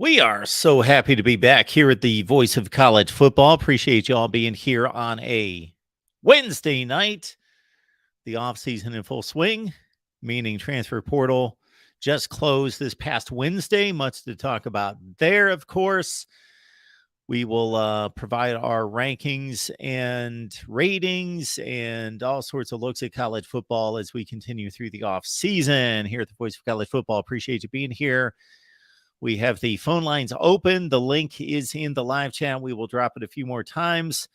We are so happy to be back here at the Voice of College Football. Appreciate you all being here on a Wednesday night. The offseason in full swing, meaning transfer portal just closed this past Wednesday. Much to talk about there, of course. We will provide our rankings and ratings and all sorts of looks at college football as we continue through the offseason here at the Voice of College Football. Appreciate you being here. We have the phone lines open. The link is in the live chat. We will drop it a few more times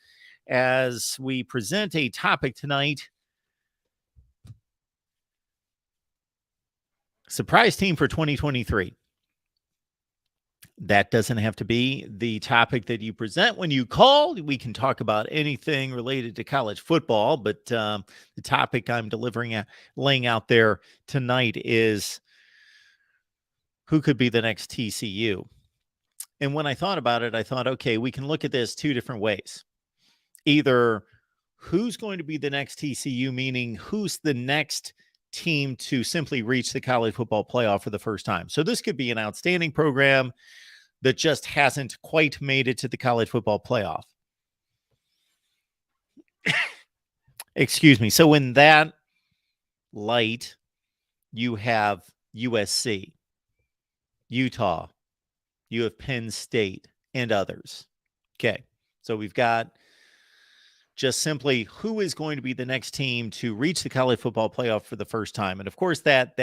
as we present a topic tonight. Surprise team for 2023. That doesn't have to be the topic that you present when you call. We can talk about anything related to college football, but the topic I'm laying out there tonight is who could be the next TCU? And when I thought about it, I thought, okay, we can look at this two different ways. Either who's going to be the next TCU, meaning who's the next team to simply reach the college football playoff for the first time. So this could be an outstanding program that just hasn't quite made it to the college football playoff. Excuse me. So in that light, you have USC, Utah, you have Penn State, and others. Okay, so we've got just simply who is going to be the next team to reach the college football playoff for the first time. And of course, that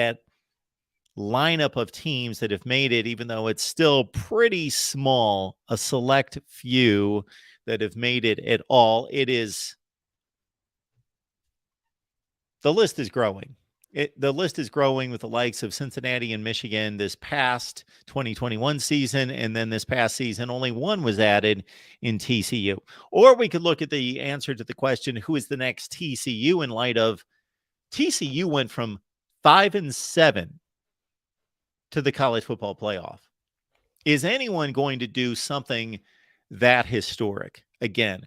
lineup of teams that have made it, even though it's still pretty small, a select few that have made it at all, the list is growing. The list is growing with the likes of Cincinnati and Michigan this past 2021 season, and then this past season, only one was added in TCU. Or we could look at the answer to the question, who is the next TCU, in light of TCU went from 5-7 to the college football playoff. Is anyone going to do something that historic again?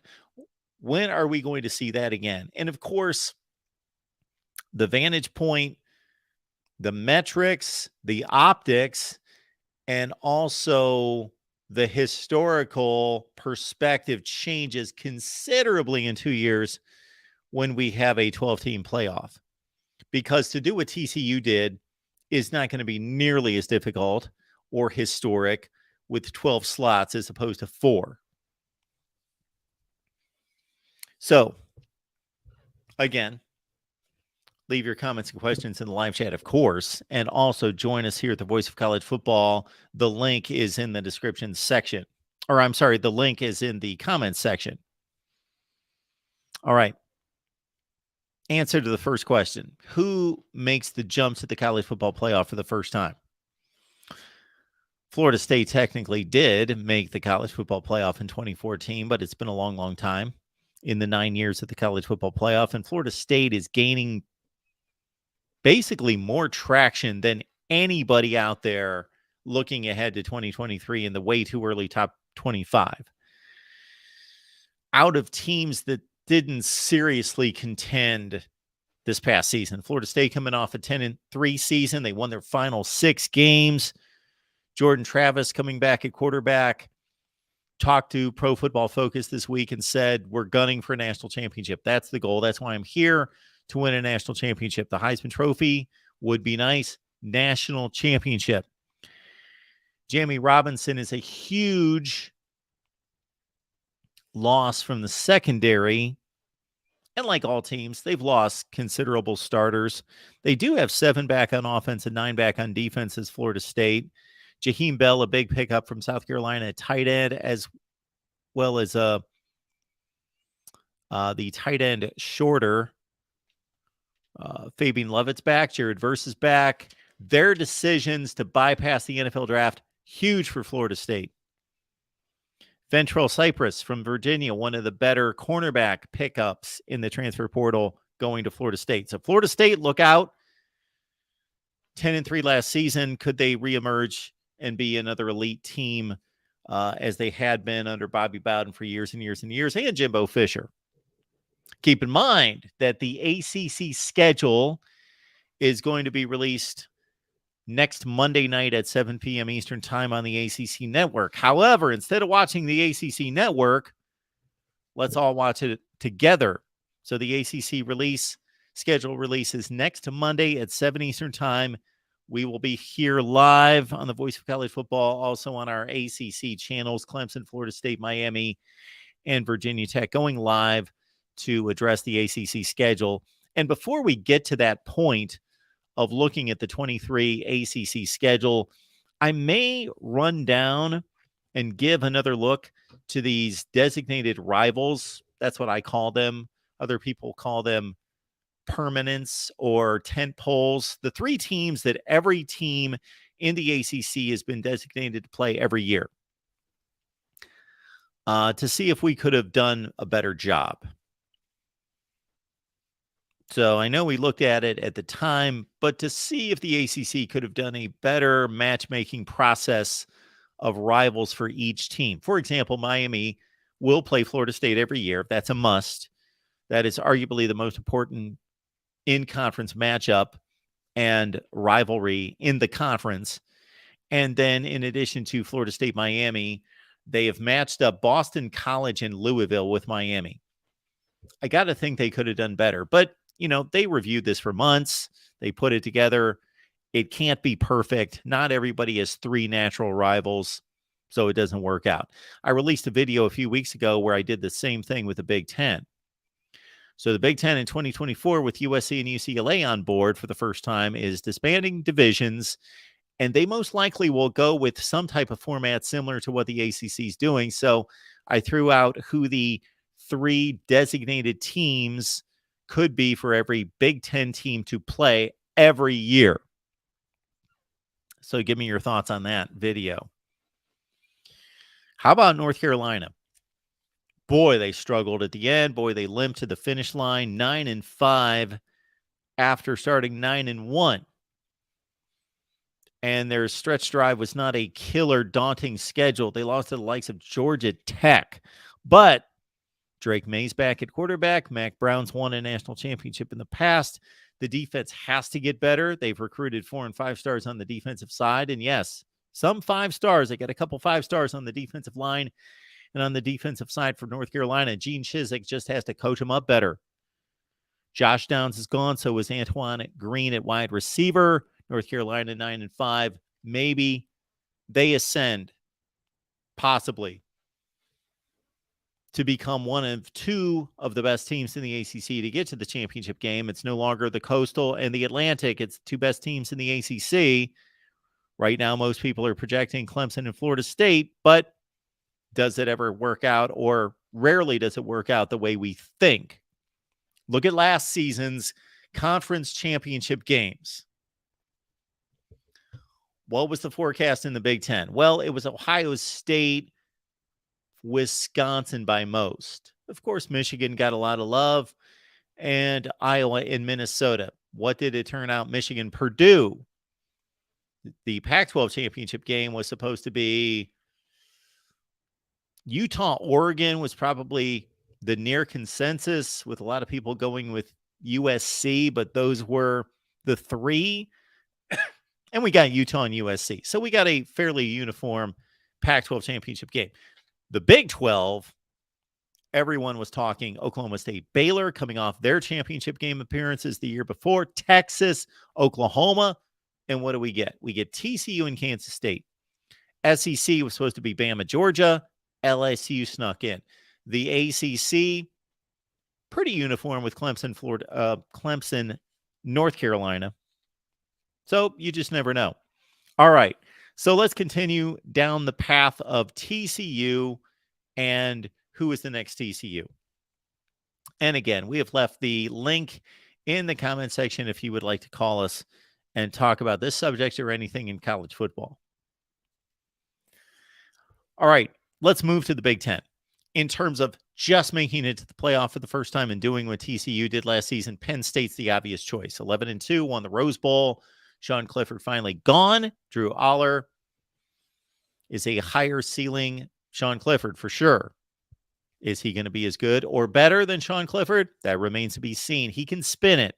When are we going to see that again? And of course, the vantage point, the metrics, the optics, and also the historical perspective changes considerably in 2 years when we have a 12-team playoff. Because to do what TCU did is not going to be nearly as difficult or historic with 12 slots as opposed to 4. So, again, leave your comments and questions in the live chat, of course, and also join us here at the Voice of College Football. The link is in the description section. Or I'm sorry, the link is in the comments section. All right. Answer to the first question. Who makes the jump to the college football playoff for the first time? Florida State technically did make the college football playoff in 2014, but it's been a long, long time in the 9 years of the college football playoff. And Florida State is gaining basically more traction than anybody out there looking ahead to 2023 in the way too early top 25. Out of teams that didn't seriously contend this past season, Florida State coming off a 10-3 season. They won their final 6 games. Jordan Travis coming back at quarterback talked to Pro Football Focus this week and said, we're gunning for a national championship. That's the goal. That's why I'm here, to win a national championship. The Heisman Trophy would be nice. National championship. Jamie Robinson is a huge loss from the secondary. And like all teams, they've lost considerable starters. They do have 7 back on offense and 9 back on defense as Florida State. Jaheim Bell, a big pickup from South Carolina, a tight end, as well as the tight end shorter. Fabian Lovett's back. Jared Verse is back. Their decisions to bypass the NFL draft, huge for Florida State. Ventrell Cypress from Virginia, one of the better cornerback pickups in the transfer portal, going to Florida State. So Florida State, look out. 10-3 last season. Could they reemerge and be another elite team as they had been under Bobby Bowden for years and years and years, and Jimbo Fisher? Keep in mind that the ACC schedule is going to be released next Monday night at 7 p.m. Eastern time on the ACC network. However, instead of watching the ACC network, let's all watch it together. So the ACC schedule releases next Monday at 7 Eastern time. We will be here live on the Voice of College Football, also on our ACC channels, Clemson, Florida State, Miami, and Virginia Tech, going live to address the ACC schedule. And before we get to that point of looking at the 23 ACC schedule, I may run down and give another look to these designated rivals. That's what I call them. Other people call them permanents or tent poles. The three teams that every team in the ACC has been designated to play every year, to see if we could have done a better job. So I know we looked at it at the time, but to see if the ACC could have done a better matchmaking process of rivals for each team. For example, Miami will play Florida State every year. That's a must. That is arguably the most important in-conference matchup and rivalry in the conference. And then in addition to Florida State, Miami, they have matched up Boston College and Louisville with Miami. I got to think they could have done better, but they reviewed this for months. They put it together. It can't be perfect. Not everybody has three natural rivals, so it doesn't work out. I released a video a few weeks ago where I did the same thing with the Big Ten. So the Big Ten in 2024 with USC and UCLA on board for the first time is disbanding divisions, and they most likely will go with some type of format similar to what the ACC is doing. So I threw out who the three designated teams could be for every Big Ten team to play every year. So give me your thoughts on that video. How about North Carolina? Boy, they struggled at the end. Boy, they limped to the finish line, 9-5 after starting 9-1. And their stretch drive was not a killer, daunting schedule. They lost to the likes of Georgia Tech. But Drake May's back at quarterback. Mac Brown's won a national championship in the past. The defense has to get better. They've recruited 4 and 5 stars on the defensive side. And yes, some 5 stars. They got a couple 5 stars on the defensive line. And on the defensive side for North Carolina, Gene Chizik just has to coach them up better. Josh Downs is gone, so is Antoine Green at wide receiver. North Carolina 9-5. Maybe they ascend, possibly, to become one of 2 of the best teams in the ACC to get to the championship game. It's no longer the Coastal and the Atlantic. It's the 2 best teams in the ACC. Right now, most people are projecting Clemson and Florida State, but does it ever work out, or rarely does it work out the way we think? Look at last season's conference championship games. What was the forecast in the Big Ten? Well, it was Ohio State, Wisconsin by most. Of course, Michigan got a lot of love, and Iowa and Minnesota. What did it turn out? Michigan, Purdue. The Pac-12 championship game was supposed to be Utah, Oregon was probably the near consensus, with a lot of people going with USC, but those were the 3. And we got Utah and USC. So we got a fairly uniform Pac-12 championship game. The Big 12, everyone was talking Oklahoma State, Baylor coming off their championship game appearances the year before, Texas, Oklahoma. And what do we get? We get TCU and Kansas State. SEC was supposed to be Bama, Georgia. LSU snuck in. The ACC, pretty uniform with Clemson, Clemson, North Carolina. So you just never know. All right. So let's continue down the path of TCU and who is the next TCU. And again, we have left the link in the comment section if you would like to call us and talk about this subject or anything in college football. All right. Let's move to the Big Ten. In terms of just making it to the playoff for the first time and doing what TCU did last season, Penn State's the obvious choice. 11-2, won the Rose Bowl. Sean Clifford finally gone. Drew Aller is a higher ceiling Sean Clifford for sure. Is he going to be as good or better than Sean Clifford? That remains to be seen. He can spin it.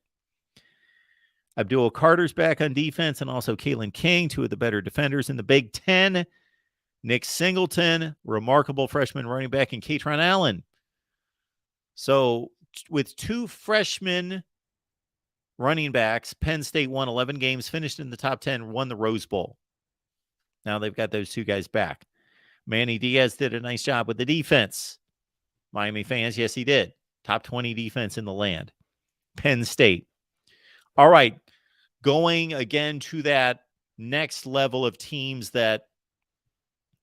Abdul Carter's back on defense, and also Kalen King, two of the better defenders in the Big Ten. Nick Singleton, remarkable freshman running back, and Katron Allen. So with two freshmen running backs, Penn State won 11 games, finished in the top 10, won the Rose Bowl. Now they've got those two guys back. Manny Diaz did a nice job with the defense. Miami fans, yes, he did. Top 20 defense in the land. Penn State. All right, going again to that next level of teams that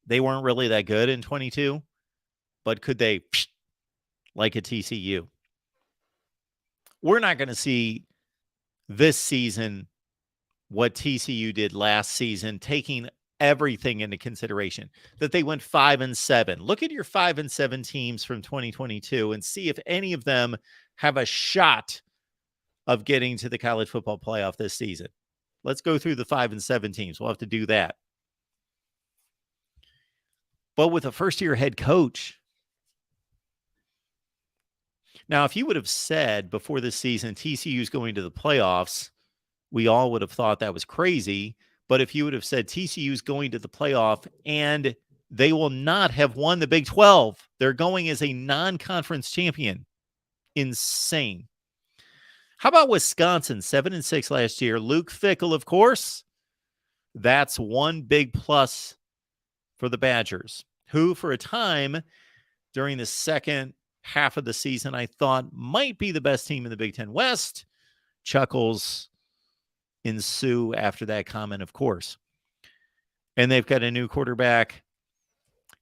they weren't really that good in 22, but could they, like a TCU? We're not going to see this season what TCU did last season, taking everything into consideration, that they went 5-7. Look at your 5-7 teams from 2022 and see if any of them have a shot of getting to the college football playoff this season. Let's go through the 5-7 teams. We'll have to do that. But with a first-year head coach. Now, if you would have said before this season TCU is going to the playoffs, we all would have thought that was crazy. But if you would have said TCU is going to the playoff and they will not have won the Big 12, they're going as a non-conference champion. Insane. How about Wisconsin, 7-6 last year? Luke Fickell, of course. That's one big plus for the Badgers, who for a time during the second half of the season I thought might be the best team in the Big Ten West. Chuckles ensue after that comment, of course. And they've got a new quarterback.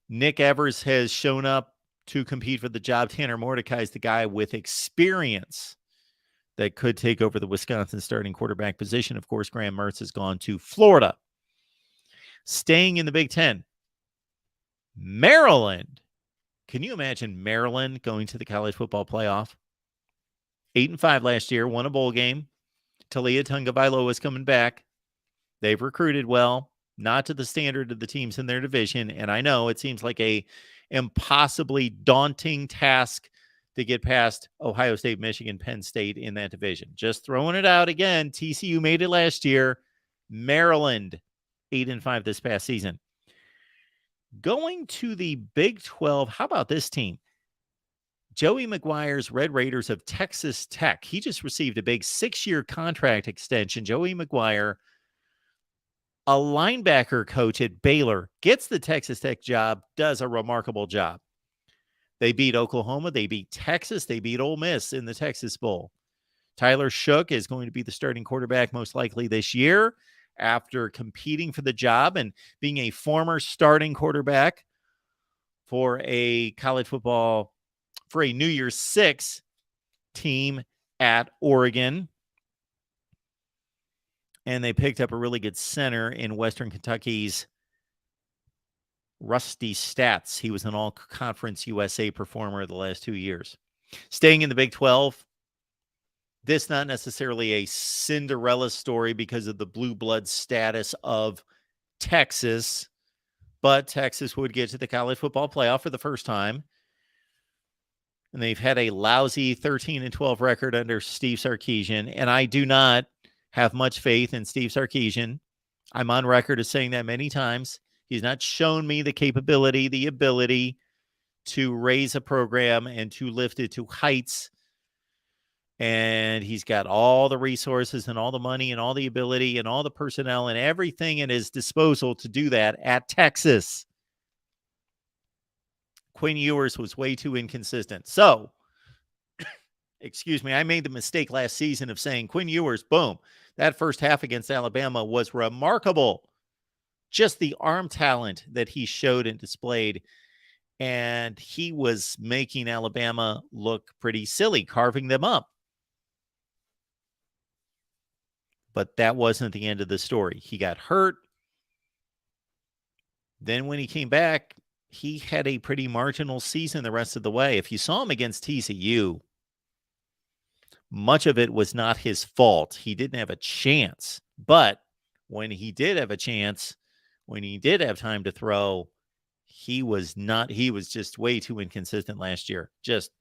Nick Evers has shown up to compete for the job. Tanner Mordecai is the guy with experience that could take over the Wisconsin starting quarterback position. Of course, Graham Mertz has gone to Florida. Staying in the Big Ten, Maryland. Can you imagine Maryland going to the college football playoff? 8-5 last year, won a bowl game. Talia Tagovailoa was coming back. They've recruited well, not to the standard of the teams in their division. And I know it seems like a impossibly daunting task to get past Ohio State, Michigan, Penn State in that division. Just throwing it out again. TCU made it last year. Maryland, 8-5 this past season. Going to the Big 12, how about this team? Joey McGuire's Red Raiders of Texas Tech. He just received a big 6-year contract extension. Joey McGuire, a linebacker coach at Baylor, gets the Texas Tech job, does a remarkable job. They beat Oklahoma. They beat Texas. They beat Ole Miss in the Texas Bowl. Tyler Shook is going to be the starting quarterback most likely this year after competing for the job and being a former starting quarterback for a college football, for a New Year's Six team at Oregon. And they picked up a really good center in Western Kentucky's Rusty Stats. He was an all-conference USA performer the last 2 years. Staying in the Big 12, this not necessarily a Cinderella story because of the blue blood status of Texas, but Texas would get to the college football playoff for the first time. And they've had a lousy 13-12 record under Steve Sarkisian, and I do not have much faith in Steve Sarkisian. I'm on record as saying that many times. He's not shown me the capability, the ability to raise a program and to lift it to heights. And he's got all the resources and all the money and all the ability and all the personnel and everything at his disposal to do that at Texas. Quinn Ewers was way too inconsistent. So, excuse me, I made the mistake last season of saying Quinn Ewers, boom, that first half against Alabama was remarkable. Just the arm talent that he showed and displayed. And he was making Alabama look pretty silly, carving them up. But that wasn't the end of the story. He got hurt. Then when he came back, he had a pretty marginal season the rest of the way. If you saw him against TCU, much of it was not his fault. He didn't have a chance. But when he did have a chance, when he did have time to throw, he was just way too inconsistent last year. Just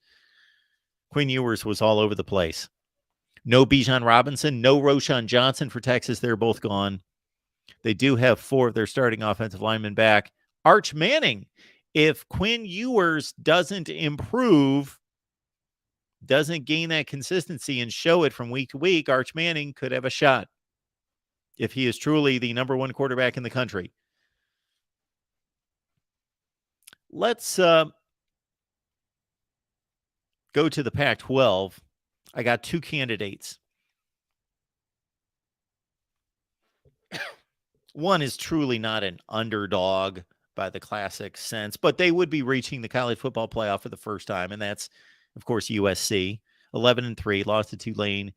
Quinn Ewers was all over the place. No Bijan Robinson, no Roshan Johnson for Texas. They're both gone. They do have 4 of their starting offensive linemen back. Arch Manning, if Quinn Ewers doesn't improve, doesn't gain that consistency and show it from week to week, Arch Manning could have a shot if he is truly the number 1 quarterback in the country. Let's go to the Pac-12. I got 2 candidates. One is truly not an underdog by the classic sense, but they would be reaching the college football playoff for the first time, and that's, of course, USC. 11-3, lost to Tulane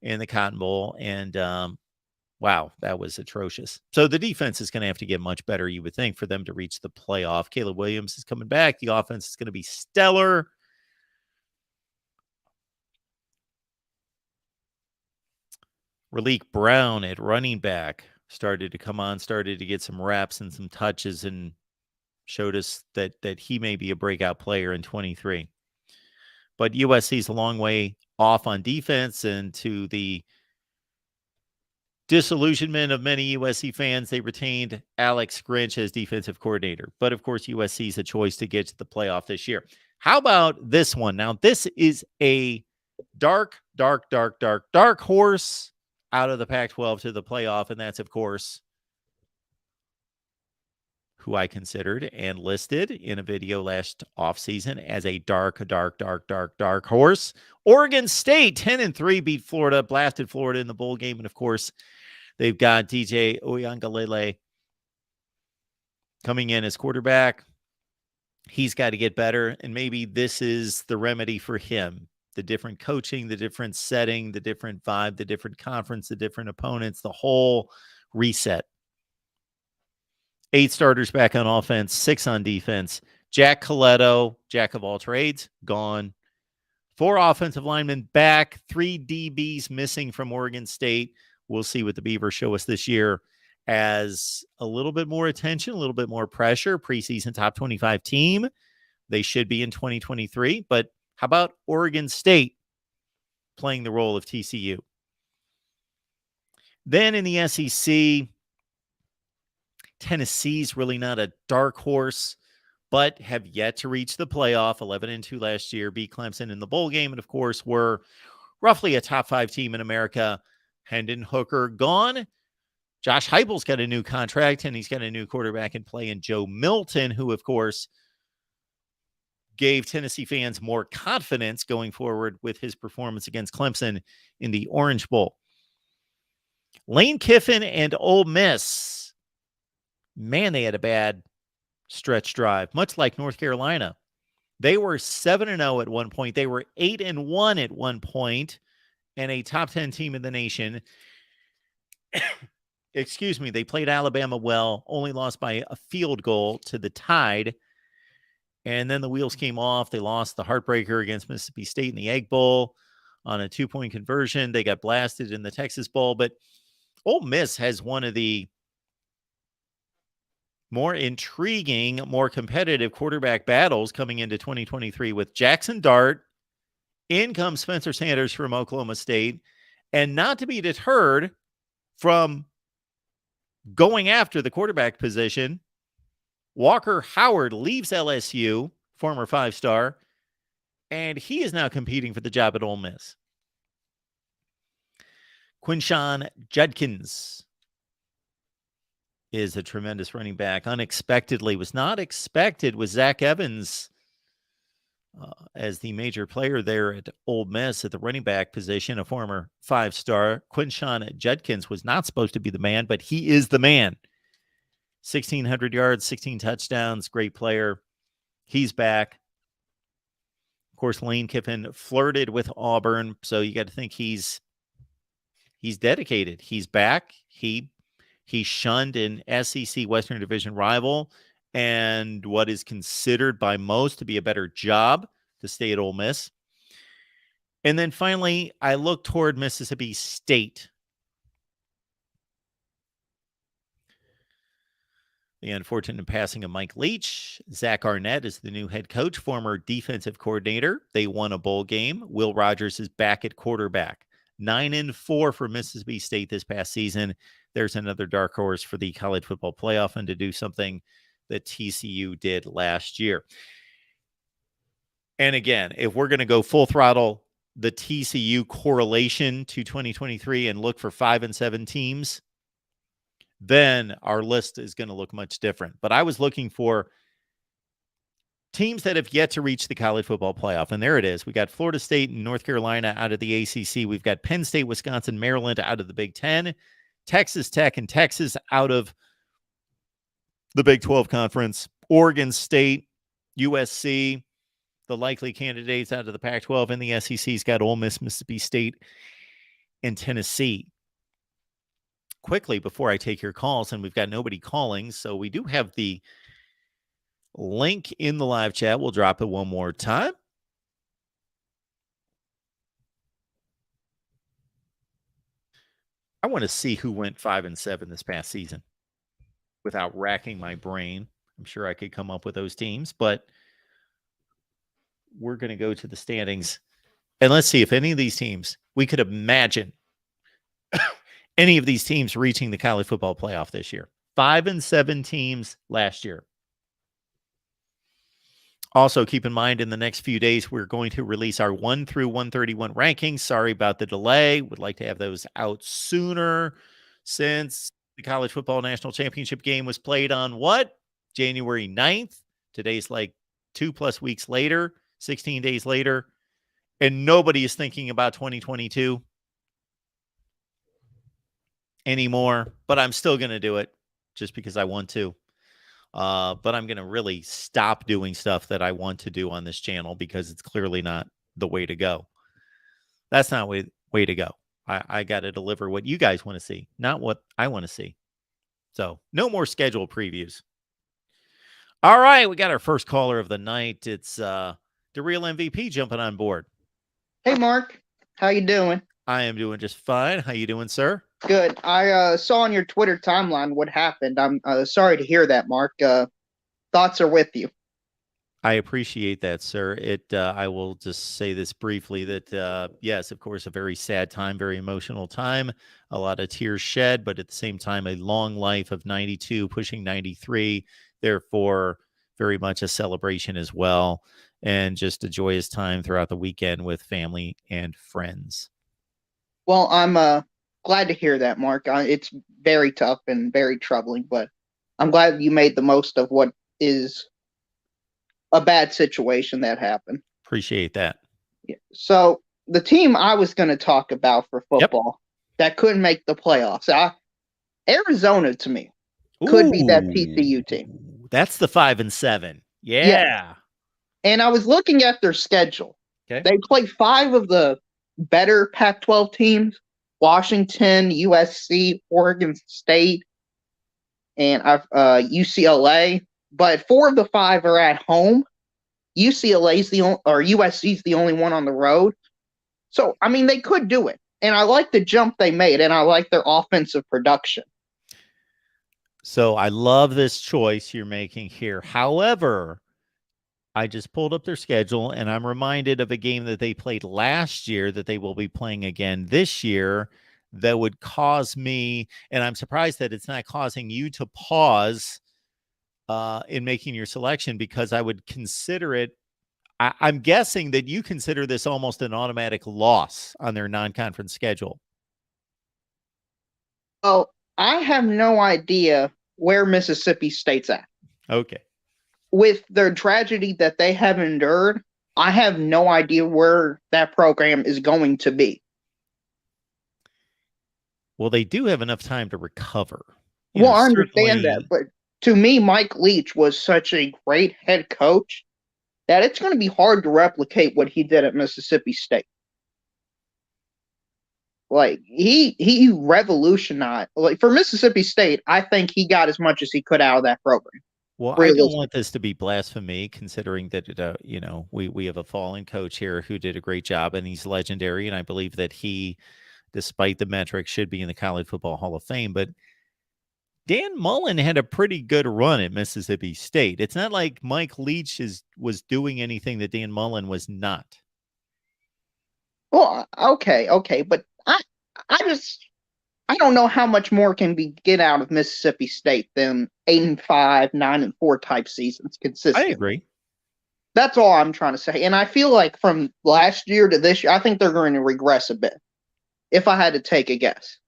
in the Cotton Bowl, and wow, that was atrocious. So the defense is going to have to get much better, you would think, for them to reach the playoff. Caleb Williams is coming back. The offense is going to be stellar. Raleek Brown at running back started to come on, started to get some reps and some touches, and showed us that he may be a breakout player in 23. But USC is a long way off on defense, and to the disillusionment of many USC fans, they retained Alex Grinch as defensive coordinator. But of course, USC is a choice to get to the playoff this year. How about this one? Now, this is a dark horse out of the Pac-12 to the playoff, and that's, of course, who I considered and listed in a video last offseason as a dark horse. Oregon State, 10-3, beat Florida, blasted Florida in the bowl game, and of course, they've got DJ Uiagalelei coming in as quarterback. He's got to get better, and maybe this is the remedy for him. The different coaching, the different setting, the different vibe, the different conference, the different opponents, the whole reset. 8 starters back on offense, 6 on defense. Jack Coletto, jack of all trades, gone. 4 offensive linemen back, 3 DBs missing from Oregon State. We'll see what the Beavers show us this year as a little bit more attention, a little bit more pressure. Preseason top 25 team. They should be in 2023, but how about Oregon State playing the role of TCU? Then in the SEC, Tennessee's really not a dark horse, but have yet to reach the playoff. 11-2 last year, beat Clemson in the bowl game, and of course, were roughly a top 5 team in America. Hendon Hooker gone. Josh Heupel's got a new contract, and he's got a new quarterback in play in Joe Milton, who, of course, gave Tennessee fans more confidence going forward with his performance against Clemson in the Orange Bowl. Lane Kiffin and Ole Miss. Man, they had a bad stretch drive, much like North Carolina. They were 7-0 at one point. They were 8-1 at one point, and a top 10 team in the nation. Excuse me. They played Alabama well, only lost by a field goal to the Tide. And then the wheels came off. They lost the heartbreaker against Mississippi State in the Egg Bowl on a 2-point conversion. They got blasted in the Texas Bowl. But Ole Miss has one of the more intriguing, more competitive quarterback battles coming into 2023 with Jackson Dart. In comes Spencer Sanders from Oklahoma State. And not to be deterred from going after the quarterback position, Walker Howard leaves LSU, former 5-star, and he is now competing for the job at Ole Miss. Quinshon Judkins is a tremendous running back. Unexpectedly, was not expected with Zach Evans as the major player there at Ole Miss at the running back position, a former 5-star. Quinshon Judkins was not supposed to be the man, but he is the man. 1,600 yards, 16 touchdowns, great player. He's back. Of course, Lane Kiffin flirted with Auburn, so you got to think he's dedicated. He's back. He shunned an SEC Western Division rival and what is considered by most to be a better job to stay at Ole Miss. And then finally, I look toward Mississippi State. The unfortunate passing of Mike Leach. Zach Arnett is the new head coach, former defensive coordinator. They won a bowl game. Will Rogers is back at quarterback. 9-4 for Mississippi State this past season. There's another dark horse for the college football playoff and to do something that TCU did last year. And again, if we're going to go full throttle, the TCU correlation to 2023 and look for 5 and 7 teams, then our list is going to look much different. But I was looking for teams that have yet to reach the college football playoff. And there it is. We got Florida State and North Carolina out of the ACC. We've got Penn State, Wisconsin, Maryland out of the Big Ten, Texas Tech and Texas out of the Big 12 Conference, Oregon State, USC, the likely candidates out of the Pac-12, and the SEC's got Ole Miss, Mississippi State, and Tennessee. Quickly, before I take your calls, and we've got nobody calling, so we do have the link in the live chat. We'll drop it one more time. I want to see who went 5 and 7 this past season without racking my brain. I'm sure I could come up with those teams, but we're going to go to the standings and let's see if any of these teams, we could imagine any of these teams reaching the college football playoff this year. 5 and 7 teams last year. Also, keep in mind, in the next few days, we're going to release our 1 through 131 rankings. Sorry about the delay. Would like to have those out sooner since the college football national championship game was played on what? January 9th. Today's like 2+ weeks later, 16 days later, and nobody is thinking about 2022 anymore, but I'm still going to do it just because I want to. But I'm going to really stop doing stuff that I want to do on this channel because it's clearly not the way to go. That's not way to go. I got to deliver what you guys want to see, not what I want to see. So no more schedule previews. All right, we got our first caller of the night. It's the real MVP jumping on board. Hey, Mark. How you doing? I am doing just fine. How you doing, sir? Good. I saw on your Twitter timeline what happened. I'm sorry to hear that, Mark. Thoughts are with you. I appreciate that, sir. I will just say this briefly that, yes, of course, a very sad time, very emotional time, a lot of tears shed, but at the same time, a long life of 92, pushing 93, therefore very much a celebration as well, and just a joyous time throughout the weekend with family and friends. Well, I'm glad to hear that, Mark. It's very tough and very troubling, but I'm glad you made the most of what is a bad situation that happened. Appreciate that. Yeah. So the team I was going to talk about for football that couldn't make the playoffs, Arizona to me could be that TCU team. That's the 5 and 7. Yeah. And I was looking at their schedule. Okay. They play 5 of the better Pac-12 teams: Washington, USC, Oregon State, and UCLA. But 4 of the 5 are at home. UCLA's USC's the only one on the road. So, I mean, they could do it. And I like the jump they made, and I like their offensive production. So I love this choice you're making here. However, I just pulled up their schedule, and I'm reminded of a game that they played last year that they will be playing again this year that would cause me, and I'm surprised that it's not causing you to pause in making your selection, because I would consider it, I'm guessing that you consider this almost an automatic loss on their non-conference schedule. Oh, I have no idea where Mississippi State's at. Okay. With their tragedy that they have endured, I have no idea where that program is going to be. Well, they do have enough time to recover. Well, I understand that, but to me, Mike Leach was such a great head coach that it's going to be hard to replicate what he did at Mississippi State. Like, he revolutionized. Like, for Mississippi State, I think he got as much as he could out of that program. Well, I don't want this to be blasphemy, considering that, we have a fallen coach here who did a great job, and he's legendary, and I believe that he, despite the metrics, should be in the College Football Hall of Fame. But Dan Mullen had a pretty good run at Mississippi State. It's not like Mike Leach was doing anything that Dan Mullen was not. Well, okay, but I don't know how much more can be get out of Mississippi State than 8-5, 9-4 type seasons I consistently. agree. That's all I'm trying to say. And I feel like from last year to this year, I think they're going to regress a bit, if I had to take a guess.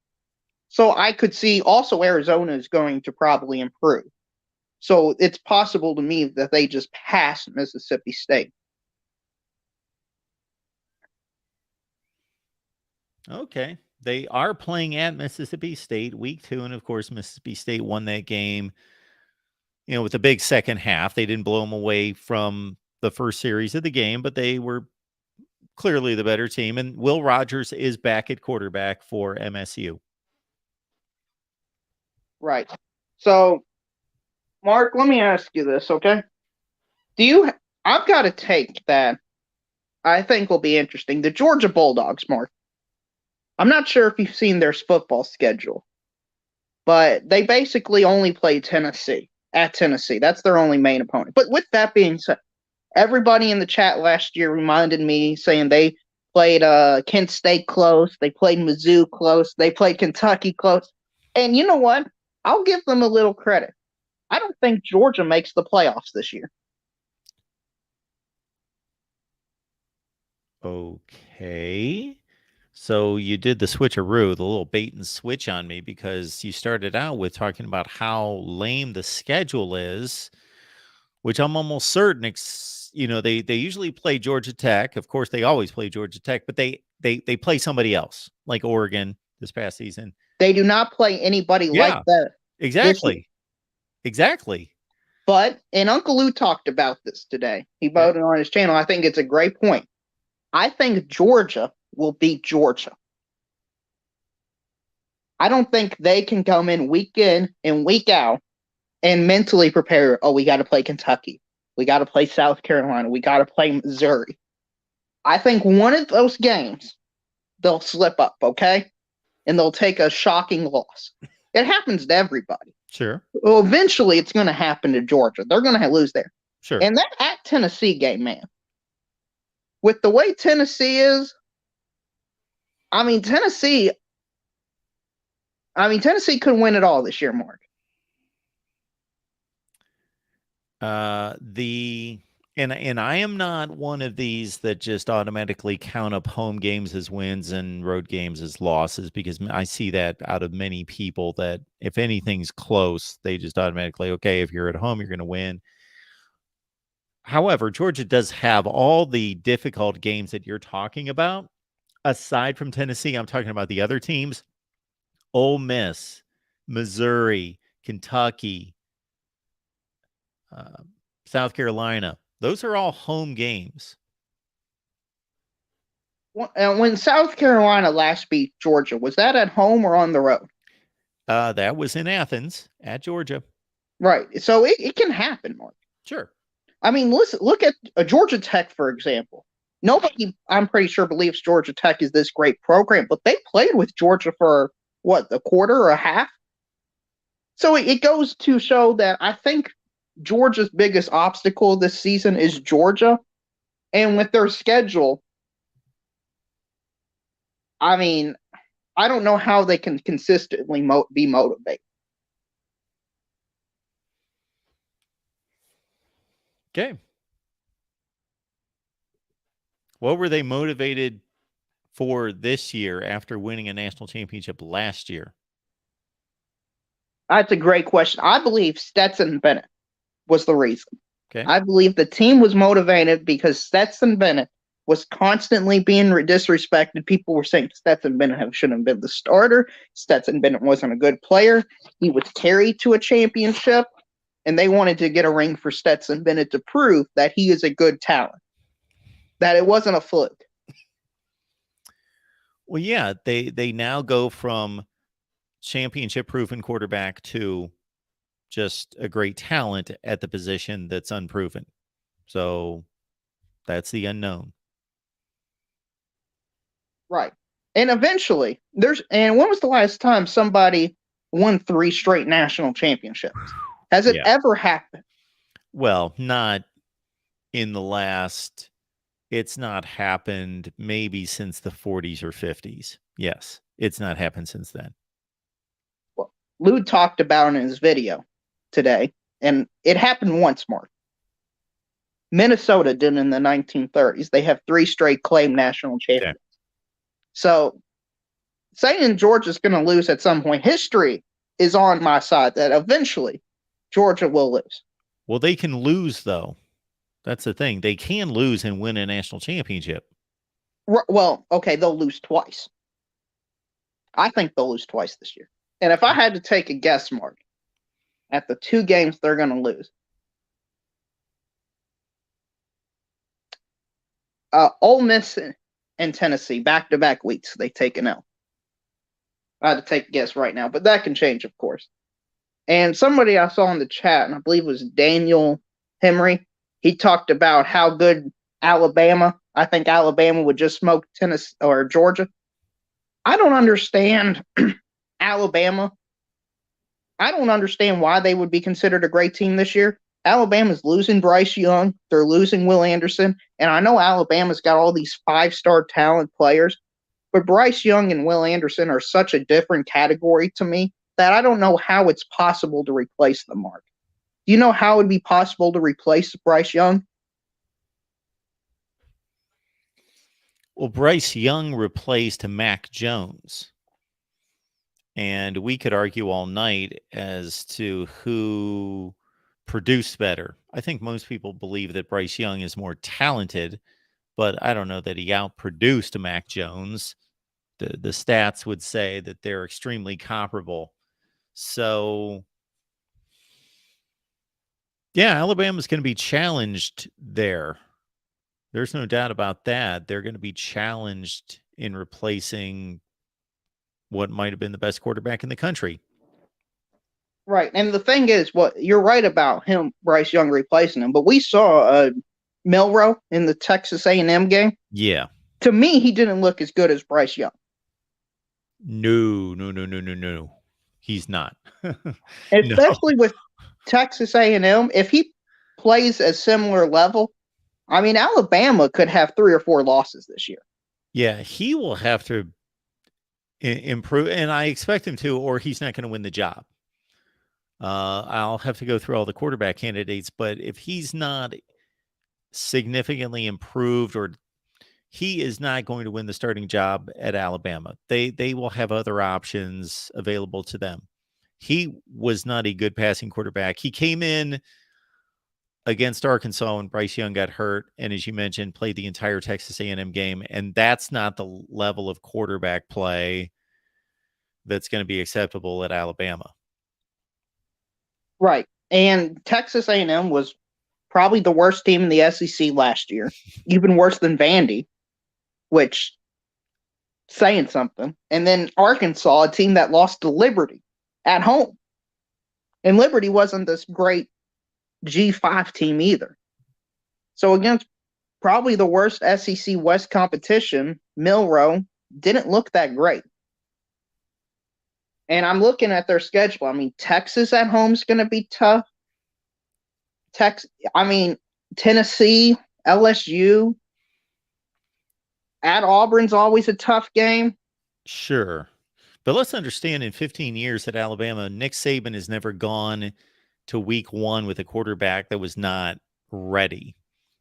So I could see also Arizona is going to probably improve. So it's possible to me that they just pass Mississippi State. Okay. They are playing at Mississippi State week 2. And of course, Mississippi State won that game, with a big second half. They didn't blow them away from the first series of the game, but they were clearly the better team. And Will Rogers is back at quarterback for MSU. Right. So, Mark, let me ask you this, okay? I've got a take that I think will be interesting. The Georgia Bulldogs, Mark. I'm not sure if you've seen their football schedule, but they basically only play Tennessee at Tennessee. That's their only main opponent. But with that being said, everybody in the chat last year reminded me saying they played Kent State close, they played Mizzou close, they played Kentucky close. And you know what? I'll give them a little credit. I don't think Georgia makes the playoffs this year. Okay. So you did the switcheroo, the little bait and switch on me, because you started out with talking about how lame the schedule is, which I'm almost certain, they usually play Georgia Tech. Of course, they always play Georgia Tech, but they play somebody else, like Oregon this past season. They do not play anybody like that. Exactly. Exactly. But, and Uncle Lou talked about this today. He voted on his channel. I think it's a great point. I think Georgia will beat Georgia. I don't think they can come in and week out and mentally prepare. Oh, we got to play Kentucky. We got to play South Carolina. We got to play Missouri. I think one of those games, they'll slip up, okay? And they'll take a shocking loss. It happens to everybody. Sure. Well, eventually it's going to happen to Georgia. They're going to lose there. Sure. And that at Tennessee game, man, with the way Tennessee is, Tennessee could win it all this year, Mark. And I am not one of these that just automatically count up home games as wins and road games as losses, because I see that out of many people, that if anything's close, they just automatically, okay, if you're at home, you're going to win. However, Georgia does have all the difficult games that you're talking about. Aside from Tennessee, I'm talking about the other teams: Ole Miss, Missouri, Kentucky, South Carolina. Those are all home games. When South Carolina last beat Georgia, was that at home or on the road? That was in Athens at Georgia. Right. So it can happen, Mark. Sure. Listen, look at Georgia Tech, for example. Nobody, I'm pretty sure, believes Georgia Tech is this great program, but they played with Georgia for, a quarter or a half? So it goes to show that I think Georgia's biggest obstacle this season is Georgia. And with their schedule, I don't know how they can consistently be motivated. Okay. What were they motivated for this year after winning a national championship last year? That's a great question. I believe Stetson Bennett was the reason. Okay. I believe the team was motivated because Stetson Bennett was constantly being disrespected. People were saying Stetson Bennett shouldn't have been the starter. Stetson Bennett wasn't a good player. He was carried to a championship, and they wanted to get a ring for Stetson Bennett to prove that he is a good talent, that it wasn't a fluke. Well, yeah, they now go from championship-proven quarterback to just a great talent at the position that's unproven. So that's the unknown. Right. And eventually, when was the last time somebody won 3 straight national championships? Has it ever happened? Well, not in the last, it's not happened maybe since the 40s or 50s. Yes. it's not happened since then. Well, Lou talked about in his video today, and it happened once, Mark. Minnesota did in the 1930s. They have 3 straight claimed national champions. Yeah. So saying Georgia's going to lose at some point, history is on my side that eventually Georgia will lose. Well, they can lose, though. That's the thing. They can lose and win a national championship. Well, okay, they'll lose twice. I think they'll lose twice this year. And if I had to take a guess, Mark, at the 2 games they're going to lose, Ole Miss and Tennessee, back-to-back weeks, they take an L. I had to take a guess right now, but that can change, of course. And somebody I saw in the chat, and I believe it was Daniel Henry, he talked about how good Alabama, I think Alabama would just smoke Tennessee or Georgia. I don't understand Alabama. I don't understand why they would be considered a great team this year. Alabama's losing Bryce Young. They're losing Will Anderson. And I know Alabama's got all these 5-star talent players, but Bryce Young and Will Anderson are such a different category to me that I don't know how it's possible to replace them, Mark. Do you know how it would be possible to replace Bryce Young? Well, Bryce Young replaced Mac Jones. And we could argue all night as to who produced better. I think most people believe that Bryce Young is more talented, but I don't know that he outproduced Mac Jones. The stats would say that they're extremely comparable. So, yeah, Alabama's going to be challenged there. There's no doubt about that. They're going to be challenged in replacing what might have been the best quarterback in the country. Right. And the thing is, you're right about him, Bryce Young, replacing him, but we saw Milroe in the Texas A&M game. Yeah. To me, he didn't look as good as Bryce Young. No. He's not. Especially with Texas A&M. If he plays a similar level, I mean, Alabama could have 3 or 4 losses this year. Yeah, he will have to improve, and I expect him to, or he's not going to win the job. I'll have to go through all the quarterback candidates, but if he's not significantly improved, or he is not going to win the starting job at Alabama. They will have other options available to them. He was not a good passing quarterback. He came in against Arkansas when Bryce Young got hurt, and as you mentioned, played the entire Texas A&M game, and that's not the level of quarterback play that's going to be acceptable at Alabama. Right. And Texas A&M was probably the worst team in the SEC last year, even worse than Vandy, which saying something. And then Arkansas, a team that lost to Liberty at home. And Liberty wasn't this great G5 team either. So against probably the worst SEC West competition, Milroe didn't look that great. And I'm looking at their schedule. I mean, Texas at home is going to be tough. Tennessee, LSU, at Auburn's always a tough game. Sure. But let's understand, in 15 years at Alabama, Nick Saban has never gone to week 1 with a quarterback that was not ready.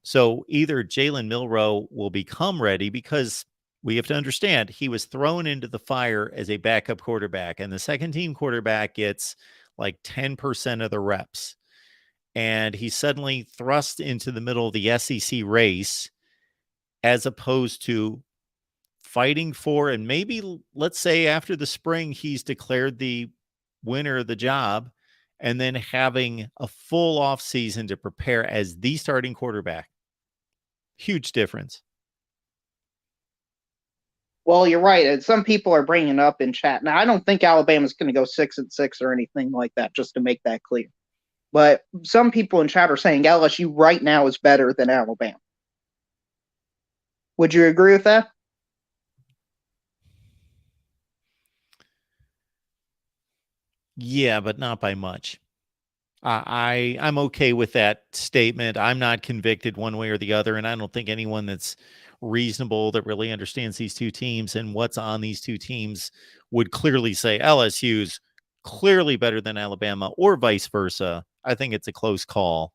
So either Jalen Milroe will become ready, because we have to understand he was thrown into the fire as a backup quarterback, and the second team quarterback gets like 10% of the reps. And he's suddenly thrust into the middle of the SEC race, as opposed to fighting for, and maybe let's say after the spring, he's declared the winner of the job, and then having a full off season to prepare as the starting quarterback. Huge difference. Well, you're right. And some people are bringing up in chat. Now, I don't think Alabama's going to go 6-6 or anything like that, just to make that clear. But some people in chat are saying LSU right now is better than Alabama. Would you agree with that? Yeah, but not by much. I'm okay with that statement. I'm not convicted one way or the other, and I don't think anyone that's reasonable, that really understands these two teams and what's on these two teams, would clearly say LSU's clearly better than Alabama, or vice versa. I think it's a close call.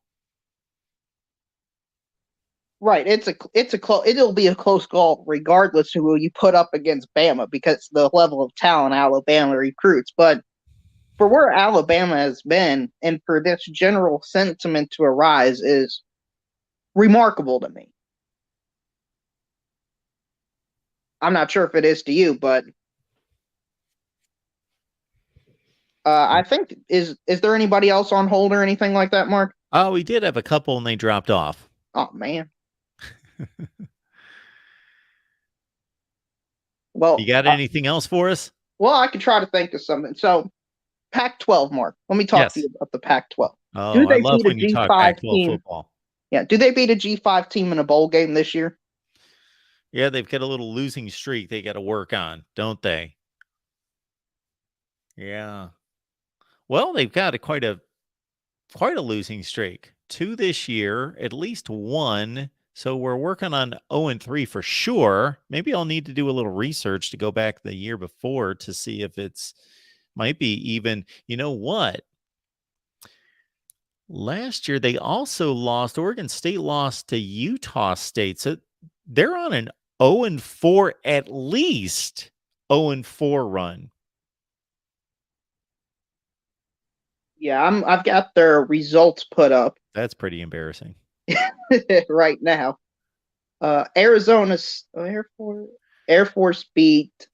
Right. It'll be a close call regardless of who you put up against Bama, because the level of talent Alabama recruits. But for where Alabama has been, and for this general sentiment to arise, is remarkable to me. I'm not sure if it is to you, but I think is there anybody else on hold or anything like that, Mark? Oh, we did have a couple and they dropped off. Oh man. Well, you got anything else for us? Well, I could try to think of something. So, Pac-12, Mark. Let me talk to you about the Pac-12. Oh, I love when you talk Pac-12 football. Yeah. Do they beat a G5 team in a bowl game this year? Yeah, they've got a little losing streak they got to work on, don't they? Yeah. Well, they've got quite a losing streak. 2 this year, at least 1. So we're working on 0-3 for sure. Maybe I'll need to do a little research to go back the year before to see if it's might be even. You know what? Last year they also lost. Oregon State lost to Utah State. So they're on an 0-4, at least 0-4 run. Yeah, I've got their results put up. That's pretty embarrassing. Right now. Arizona's Air Force beat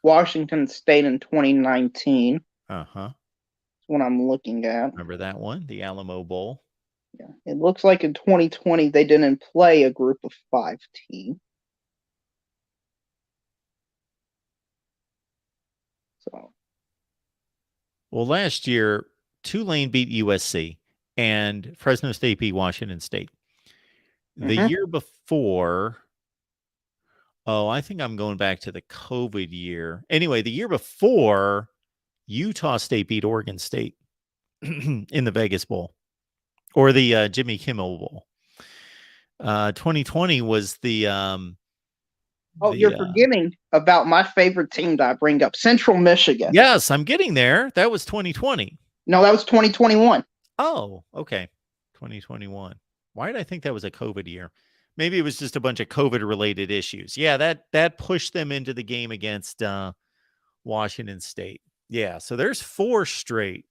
Washington State in 2019. Uh-huh. That's what I'm looking at. Remember that one? The Alamo Bowl. Yeah. It looks like in 2020 they didn't play a group of 5 team. So. Well, last year Tulane beat USC and Fresno State beat Washington State. The year before, I think I'm going back to the COVID year. Anyway, the year before, Utah State beat Oregon State in the Vegas Bowl, or the Jimmy Kimmel Bowl. 2020 was the you're forgetting about my favorite team that I bring up, Central Michigan. Yes, I'm getting there. That was 2020. No, that was 2021. Oh, okay. 2021. Why did I think that was a COVID year? Maybe it was just a bunch of COVID-related issues. Yeah, that pushed them into the game against Washington State. Yeah, so there's 4 straight,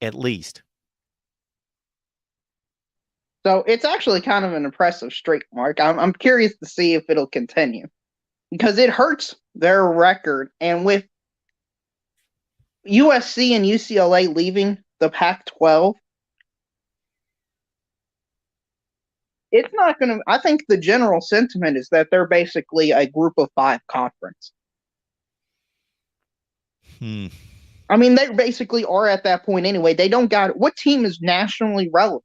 at least. So it's actually kind of an impressive streak, Mark. I'm curious to see if it'll continue, because it hurts their record. And with USC and UCLA leaving the Pac-12, it's not going to – I think the general sentiment is that they're basically a group of 5 conference. I mean, they basically are at that point anyway. They don't got – what team is nationally relevant?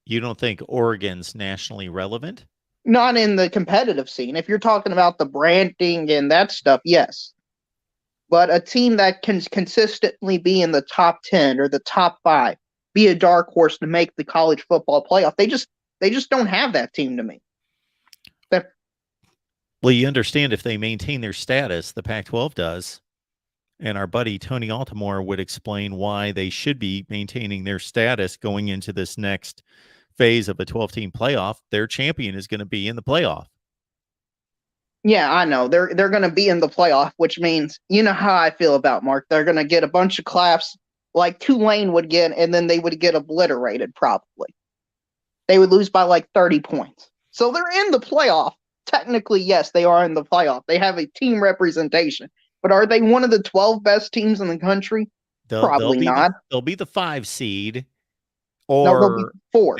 You don't think Oregon's nationally relevant? Not in the competitive scene. If you're talking about the branding and that stuff, yes. But a team that can consistently be in the top 10 or the top 5, be a dark horse to make the college football playoff, they just don't have that team to me. Well, you understand, if they maintain their status, the Pac-12 does. And our buddy Tony Altimore would explain why they should be maintaining their status going into this next phase of a 12-team playoff. Their champion is going to be in the playoff. Yeah, I know. They're going to be in the playoff, which means, you know how I feel about Mark. They're going to get a bunch of claps like Tulane would get, and then they would get obliterated probably. They would lose by like 30 points. So they're in the playoff. Technically, yes, they are in the playoff. They have a team representation. But are they one of the 12 best teams in the country? Probably not. They'll be the 5 seed, they'll be 4.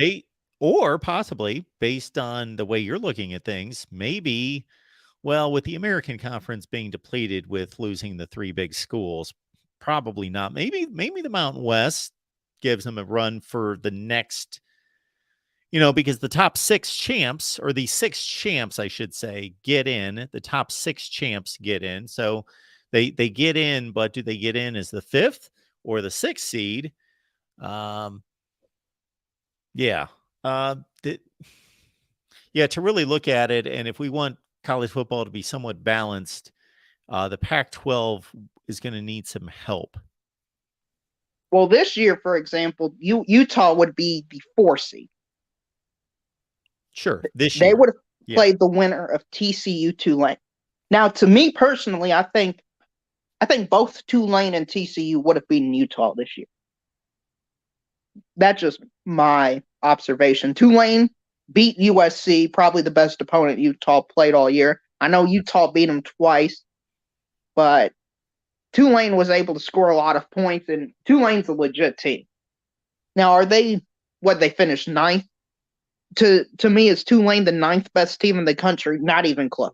Or possibly, based on the way you're looking at things, maybe, well, with the American Conference being depleted with losing the 3 big schools, probably not. Maybe the Mountain West gives them a run for the next, because the top 6 champs, or the 6 champs, I should say, get in. The top 6 champs get in. So they get in, but do they get in as the 5th or the 6th seed? Yeah. Th- yeah, to really look at it, and if we want college football to be somewhat balanced, the Pac-12 is going to need some help. Well, this year, for example, Utah would be the 4 seed. Sure, this They year. would have Yeah. played the winner of TCU Tulane. Now, to me personally, I think both Tulane and TCU would have beaten Utah this year. That's just my observation. Tulane beat USC, probably the best opponent Utah played all year. I know Utah beat them twice, but Tulane was able to score a lot of points, and Tulane's a legit team. Now, are they what they finished ninth? To me, is Tulane the ninth best team in the country? Not even close.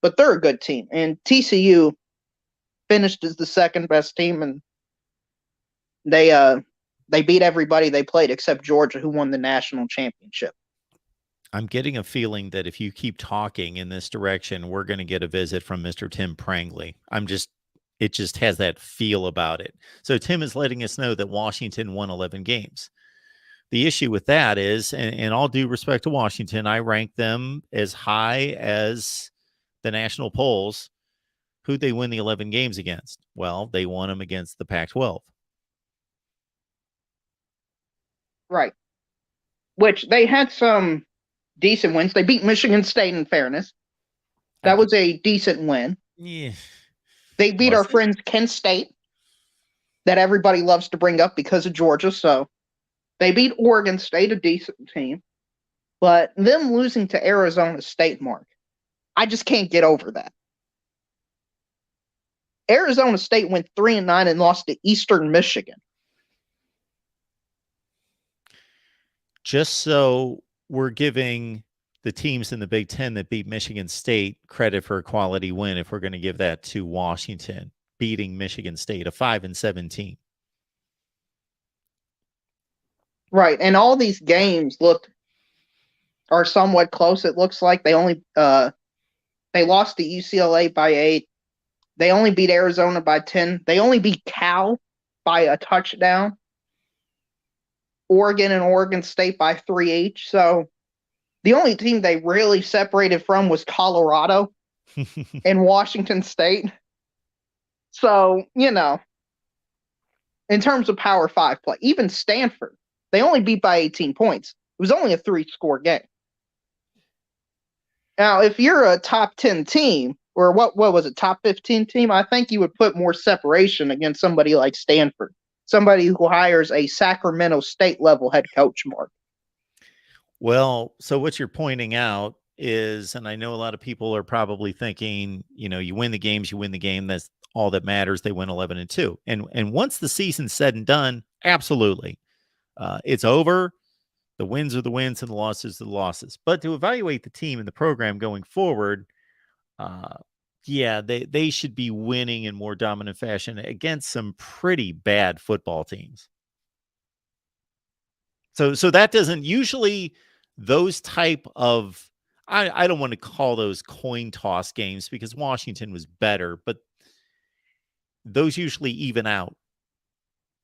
But they're a good team, and TCU finished as the second best team, and they beat everybody they played except Georgia, who won the national championship. I'm getting a feeling that if you keep talking in this direction, we're going to get a visit from Mr. Tim Prangley. It just has that feel about it. So Tim is letting us know that Washington won 11 games. The issue with that is, and all due respect to Washington, I rank them as high as the national polls. Who'd they win the 11 games against? Well, they won them against the Pac-12. Right. Which they had some decent wins. They beat Michigan State, in fairness. That was a decent win. Yeah. They beat our friends Kent State, that everybody loves to bring up because of Georgia. So they beat Oregon State, a decent team. But them losing to Arizona State, Mark, I just can't get over that. Arizona State went 3-9 and lost to Eastern Michigan. Just so we're giving the teams in the Big Ten that beat Michigan State credit for a quality win, if we're going to give that to Washington beating Michigan State, a 5-17. Right, and all these games are somewhat close. It looks like they lost to UCLA by 8. They only beat Arizona by 10. They only beat Cal by a touchdown. Oregon and Oregon State by 3 each. So the only team they really separated from was Colorado and Washington State. So, in terms of Power 5 play, even Stanford, they only beat by 18 points. It was only a 3-score game. Now, if you're a top 10 team, or what was it, top 15 team, I think you would put more separation against somebody like Stanford, somebody who hires a Sacramento State level head coach, Mark. Well, so what you're pointing out is, and I know a lot of people are probably thinking, you win the games, you win the game. That's all that matters. They win 11-2. And once the season's said and done, absolutely. It's over. The wins are the wins and the losses are the losses. But to evaluate the team and the program going forward, they should be winning in more dominant fashion against some pretty bad football teams. So that doesn't usually those type of I don't want to call those coin toss games because Washington was better, but those usually even out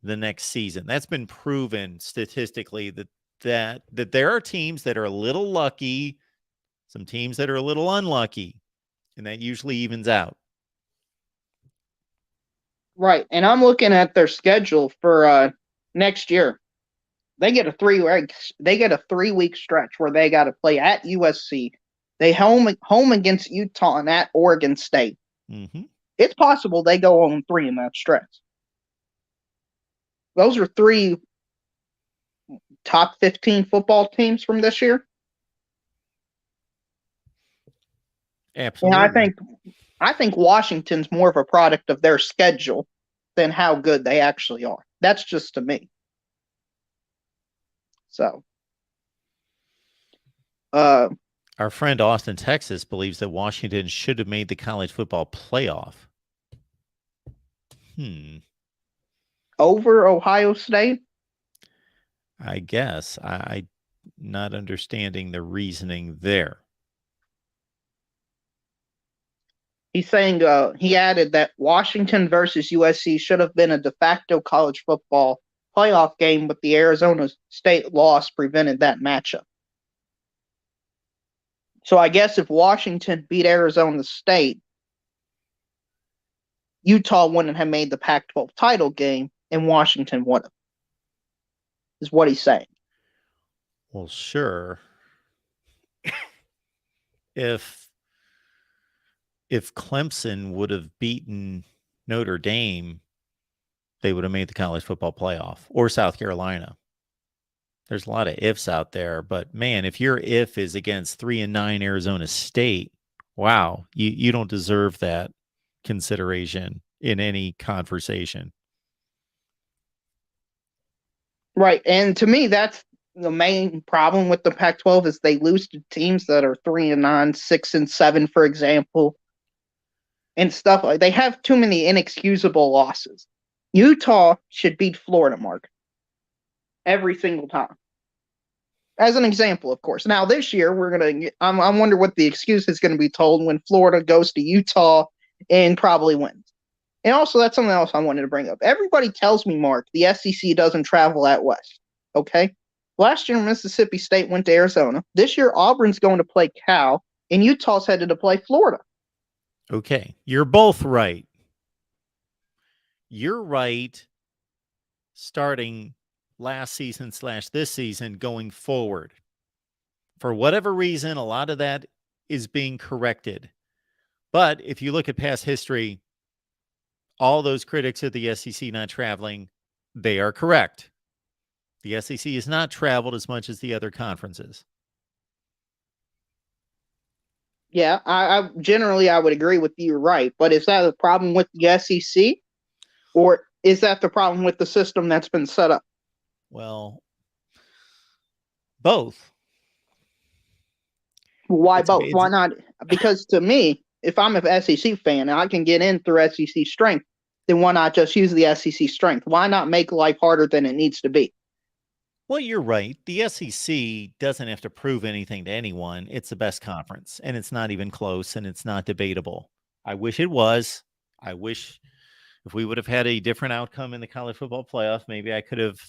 the next season. That's been proven statistically that there are teams that are a little lucky, some teams that are a little unlucky, and that usually evens out. Right, and I'm looking at their schedule for next year. They get a 3-week stretch where they got to play at USC. They home against Utah and at Oregon State. Mm-hmm. It's possible they go 0-3 in that stretch. Those are 3 top 15 football teams from this year. Absolutely. And I think Washington's more of a product of their schedule than how good they actually are. That's just to me. So, our friend Austin, Texas, believes that Washington should have made the college football playoff. Over Ohio State? I guess. I'm not understanding the reasoning there. He's saying he added that Washington versus USC should have been a de facto college football playoff game, but the Arizona State loss prevented that matchup. So I guess if Washington beat Arizona State, Utah wouldn't have made the Pac-12 title game, and Washington would have, is what he's saying. Well, sure. If Clemson would have beaten Notre Dame, they would have made the college football playoff, or South Carolina. There's a lot of ifs out there, but man, if your if is against 3-9 Arizona State, wow, you don't deserve that consideration in any conversation. Right, and to me, that's the main problem with the Pac-12 is they lose to teams that are 3-9, 6-7, for example, and stuff like. They have too many inexcusable losses. Utah should beat Florida, Mark, every single time. As an example, of course. Now this year we're gonna. I wonder what the excuse is going to be told when Florida goes to Utah and probably wins. And also, that's something else I wanted to bring up. Everybody tells me, Mark, the SEC doesn't travel out west. Okay, last year Mississippi State went to Arizona. This year Auburn's going to play Cal, and Utah's headed to play Florida. Okay, you're both right. You're right. Starting last season / this season going forward. For whatever reason, a lot of that is being corrected. But if you look at past history, all those critics of the SEC not traveling, they are correct. The SEC has not traveled as much as the other conferences. Yeah, I generally I would agree with you, right? But is that a problem with the SEC, or is that the problem with the system that's been set up? Well, both. Why both? Why not? Because to me, if I'm an SEC fan and I can get in through SEC strength, then why not just use the SEC strength? Why not make life harder than it needs to be? Well, you're right. The SEC doesn't have to prove anything to anyone. It's the best conference, and it's not even close, and it's not debatable. I wish it was. I wish if we would have had a different outcome in the college football playoff, maybe I could have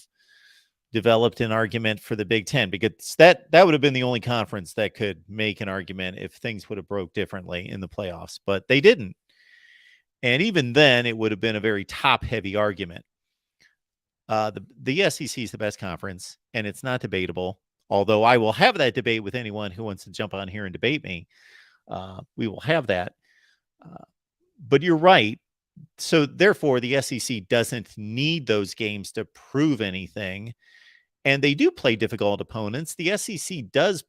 developed an argument for the Big Ten, because that would have been the only conference that could make an argument if things would have broke differently in the playoffs, but they didn't. And even then, it would have been a very top-heavy argument. The SEC is the best conference, and it's not debatable, although I will have that debate with anyone who wants to jump on here and debate me. We will have that. But you're right. So therefore, the SEC doesn't need those games to prove anything. And they do play difficult opponents. The SEC does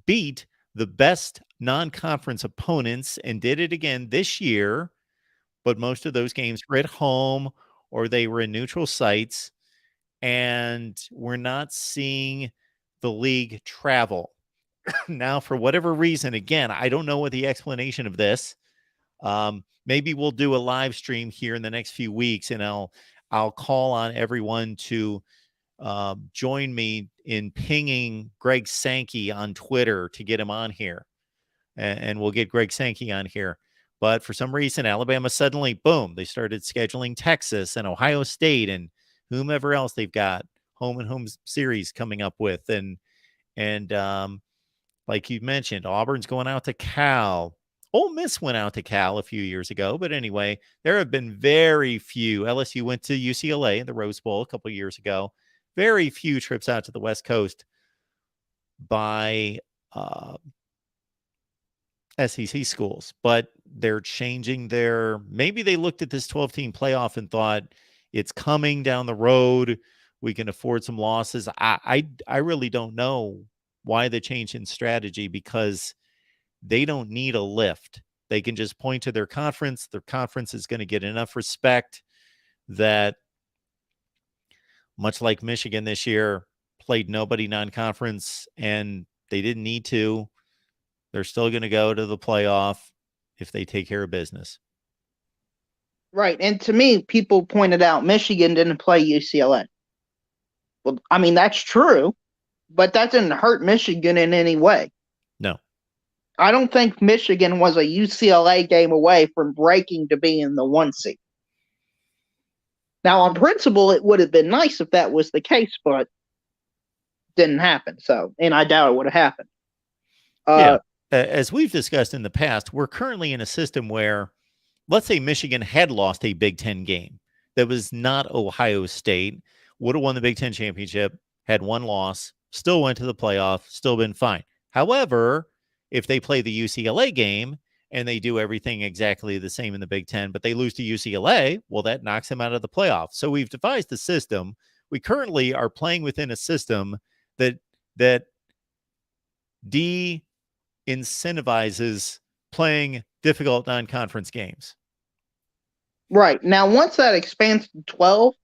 beat the best non-conference opponents and did it again this year. But most of those games were at home or they were in neutral sites. And we're not seeing the league travel. Now, for whatever reason, again, I don't know what the explanation of this. Maybe we'll do a live stream here in the next few weeks, and I'll call on everyone to join me in pinging Greg Sankey on Twitter to get him on here, and we'll get Greg Sankey on here. But for some reason, Alabama suddenly, boom, they started scheduling Texas and Ohio State and whomever else they've got home and home series coming up with, and like you mentioned, Auburn's going out to Cal. Ole Miss went out to Cal a few years ago, but anyway, there have been very few. LSU went to UCLA in the Rose Bowl a couple of years ago. Very few trips out to the West Coast by SEC schools, but they're changing maybe they looked at this 12-team playoff and thought it's coming down the road. We can afford some losses. I really don't know why the change in strategy, because they don't need a lift. They can just point to their conference. Their conference is going to get enough respect that, much like Michigan this year, played nobody non-conference, and they didn't need to. They're still going to go to the playoff if they take care of business. Right. And to me, people pointed out Michigan didn't play UCLA. Well, I mean, that's true, but that didn't hurt Michigan in any way. No. I don't think Michigan was a UCLA game away from breaking to be in the 1 seed. Now, on principle, it would have been nice if that was the case, but didn't happen. So, and I doubt it would have happened. Yeah. As we've discussed in the past, we're currently in a system where, let's say Michigan had lost a Big Ten game that was not Ohio State, would have won the Big Ten championship, had one loss, still went to the playoff, still been fine. However, if they play the UCLA game and they do everything exactly the same in the Big Ten, but they lose to UCLA, well, that knocks them out of the playoff. So we've devised a system. We currently are playing within a system that de-incentivizes playing difficult non-conference games. Right. Now, once that expands to 12,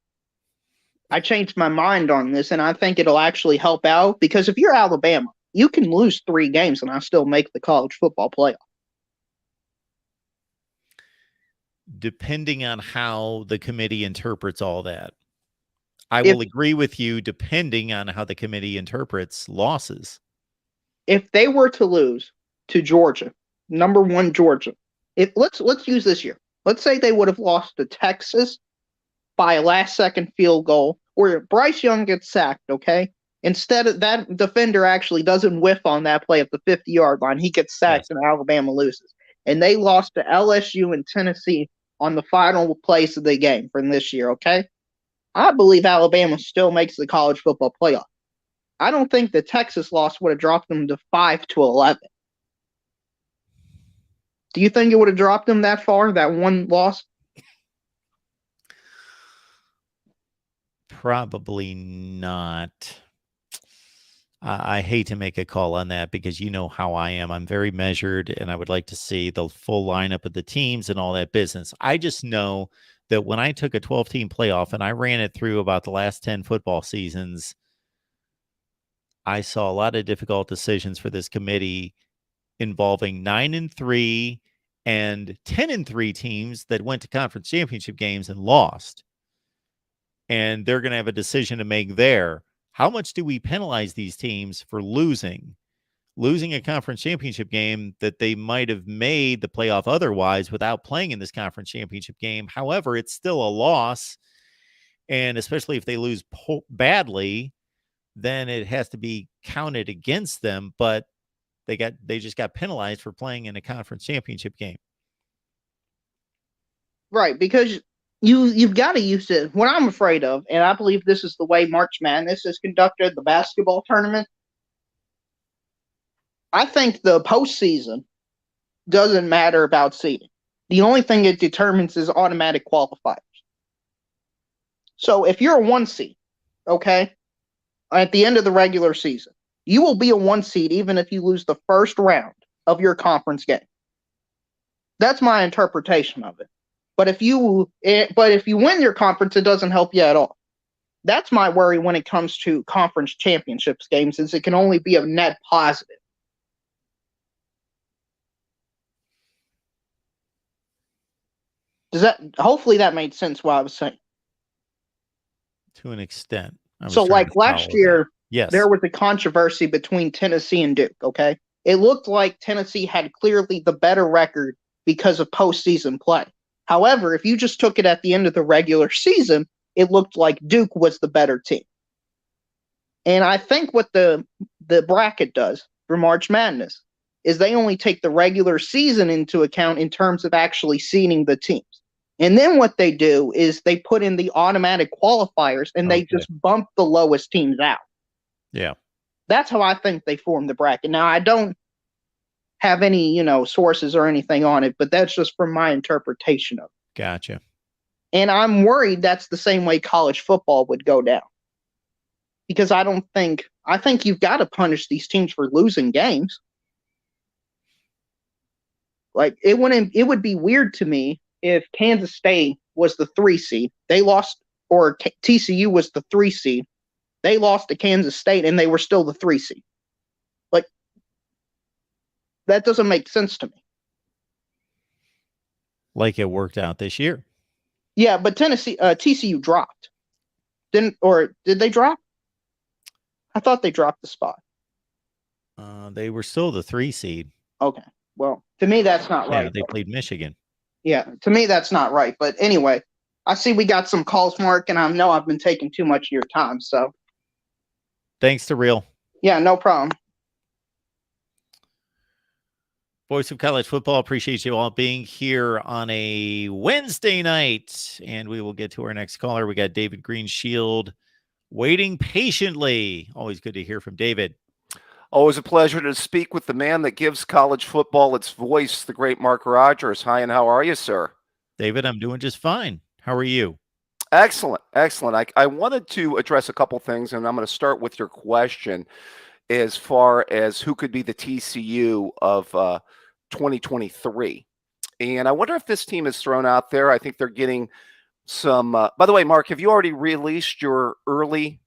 I changed my mind on this, and I think it'll actually help out because if you're Alabama, you can lose 3 games and I still make the college football playoff. Depending on how the committee interprets all that. I will agree with you depending on how the committee interprets losses. If they were to lose to Georgia, number 1 Georgia, let's use this year. Let's say they would have lost to Texas by a last-second field goal, or Bryce Young gets sacked, okay? Instead of that defender actually doesn't whiff on that play at the 50-yard line. He gets sacked and Alabama loses. And they lost to LSU and Tennessee on the final place of the game from this year, okay? I believe Alabama still makes the college football playoff. I don't think the Texas loss would have dropped them to 5-11. Do you think it would have dropped them that far, that one loss? Probably not. I hate to make a call on that because you know how I am. I'm very measured, and I would like to see the full lineup of the teams and all that business. I just know that when I took a 12-team playoff and I ran it through about the last 10 football seasons, I saw a lot of difficult decisions for this committee involving 9-3 and 10-3 teams that went to conference championship games and lost. And they're going to have a decision to make there. How much do we penalize these teams for losing a conference championship game that they might have made the playoff otherwise without playing in this conference championship game? However, it's still a loss. And especially if they lose badly, then it has to be counted against them. But they just got penalized for playing in a conference championship game. Right, because you've got to use it. What I'm afraid of, and I believe this is the way March Madness is conducted, the basketball tournament. I think the postseason doesn't matter about seeding. The only thing it determines is automatic qualifiers. So if you're a 1 seed, okay, at the end of the regular season, you will be a 1 seed even if you lose the first round of your conference game. That's my interpretation of it. But if you win your conference, it doesn't help you at all. That's my worry when it comes to conference championships games, is it can only be a net positive. Hopefully that made sense what I was saying. To an extent. So like last year, yes, there was a controversy between Tennessee and Duke, okay? It looked like Tennessee had clearly the better record because of postseason play. However, if you just took it at the end of the regular season, it looked like Duke was the better team. And I think what the bracket does for March Madness is they only take the regular season into account in terms of actually seeding the teams. And then what they do is they put in the automatic qualifiers and they just bump the lowest teams out. Yeah. That's how I think they form the bracket. Now, I don't have any, sources or anything on it, but that's just from my interpretation of it. Gotcha. And I'm worried that's the same way college football would go down. Because I think you've got to punish these teams for losing games. Like it would be weird to me if Kansas State was the 3 seed, they lost, or TCU was the 3 seed, they lost to Kansas State and they were still the 3 seed. Like, that doesn't make sense to me. Like it worked out this year. Yeah, but TCU dropped. Did they drop? I thought they dropped the spot. They were still the 3 seed. Okay. Well, to me, that's not right. Yeah, they played Michigan. Yeah, to me, that's not right. But anyway, I see we got some calls, Mark, and I know I've been taking too much of your time. So, Thanks to Real. yeah, no problem. Voice of College Football, appreciate you all being here on a Wednesday night. And we will get to our next caller. We got David Greenshield waiting patiently. Always good to hear from David. Always a pleasure to speak with the man that gives college football its voice, the great Mark Rogers. Hi, and how are you, sir? David, I'm doing just fine. How are you? Excellent, excellent. I wanted to address a couple things, and I'm going to start with your question as far as who could be the TCU of 2023. And I wonder if this team is thrown out there. I think they're getting some by the way, Mark, have you already released your early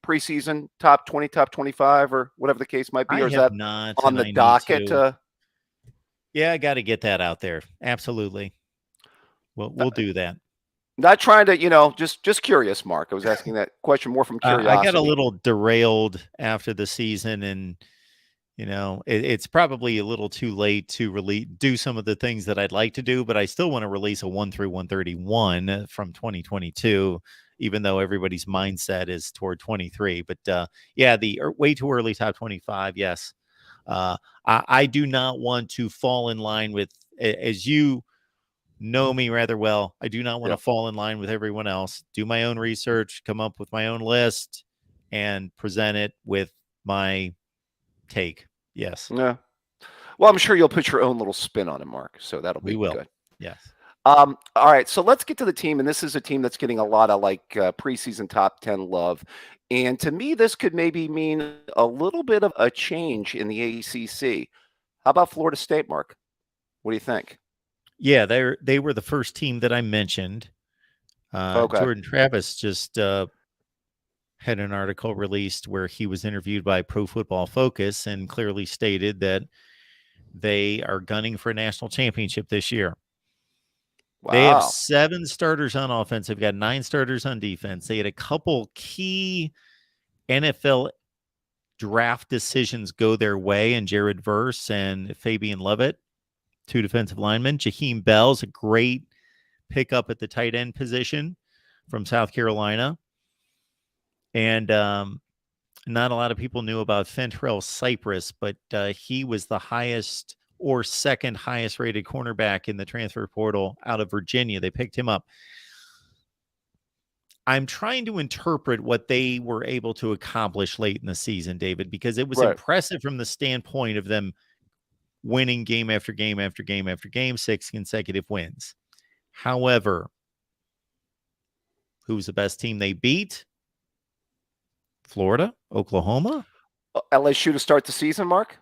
preseason top 20, top 25, or whatever the case might be? Or is that not on the docket? Yeah, I got to get that out there. Absolutely. We'll do that. Not trying to, just curious, Mark. I was asking that question more from curiosity. I got a little derailed after the season, and it's probably a little too late to do some of the things that I'd like to do, but I still want to release a 1 through 131 from 2022, even though everybody's mindset is toward 23. But yeah, the way too early top 25. Yes. I do not want to fall in line with, as you know me rather well, I do not want to fall in line with everyone else. Do my own research, come up with my own list, and present it with my take. Yes. Yeah. Well, I'm sure you'll put your own little spin on it, Mark. So that'll be good. Yes. All right. So let's get to the team. And this is a team that's getting a lot of preseason top 10 love. And to me, this could maybe mean a little bit of a change in the ACC. How about Florida State, Mark? What do you think? Yeah, they were the first team that I mentioned. Jordan Travis just had an article released where he was interviewed by Pro Football Focus and clearly stated that they are gunning for a national championship this year. Wow. They have 7 starters on offense. They've got 9 starters on defense. They had a couple key NFL draft decisions go their way, and Jared Verse and Fabian Levitt, 2 defensive linemen. Jaheim Bell's a great pickup at the tight end position from South Carolina. And not a lot of people knew about Fentrell Cypress, but he was the highest or second highest rated cornerback in the transfer portal out of Virginia. They picked him up. I'm trying to interpret what they were able to accomplish late in the season, David, because it was impressive from the standpoint of them winning game after game after game after game, 6 consecutive wins. However, who's the best team they beat? Florida, Oklahoma, LSU to start the season, Mark.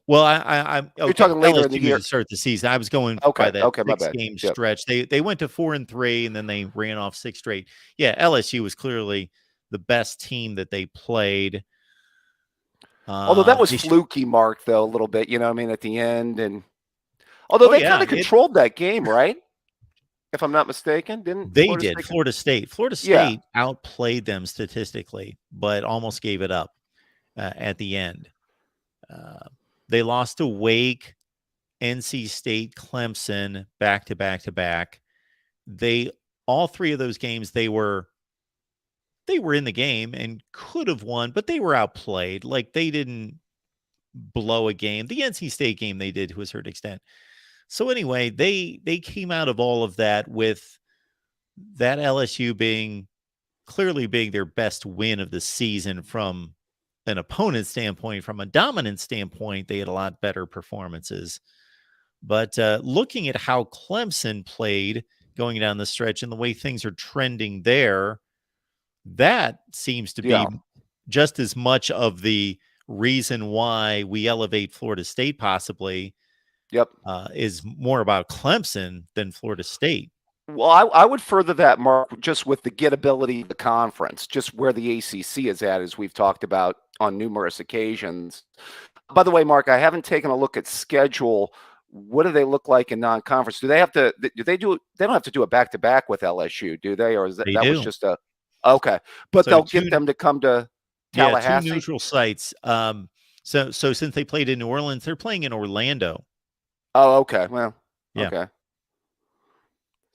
Well, I'm You're talking later LSU in the year to start the season. I was going by that 6-game stretch. They went to 4-3, and then they ran off 6 straight. Yeah, LSU was clearly the best team that they played. Although that was fluky, Mark, though, a little bit. At the end, and although they kind of controlled that game, right? If I'm not mistaken, didn't they? Florida State outplayed them statistically, but almost gave it up at the end. They lost to Wake, NC State, Clemson, back to back to back. All 3 of those games, they were in the game and could have won, but they were outplayed. Like, they didn't blow a game. The NC State game they did to a certain extent. So anyway, they came out of all of that with that LSU clearly being their best win of the season from an opponent standpoint. From a dominant standpoint, they had a lot better performances. But looking at how Clemson played going down the stretch and the way things are trending there, that seems to be just as much of the reason why we elevate Florida State possibly. Is more about Clemson than Florida State. Well, I would further that, Mark, just with the gettability of the conference, just where the ACC is at, as we've talked about on numerous occasions. By the way, Mark, I haven't taken a look at schedule. What do they look like in non-conference? Do they have to? They don't have to do a back-to-back with LSU, do they? Or is that was just a okay? But so they'll get them to come to Tallahassee. 2 neutral sites. So since they played in New Orleans, they're playing in Orlando. Oh, okay. Well, okay.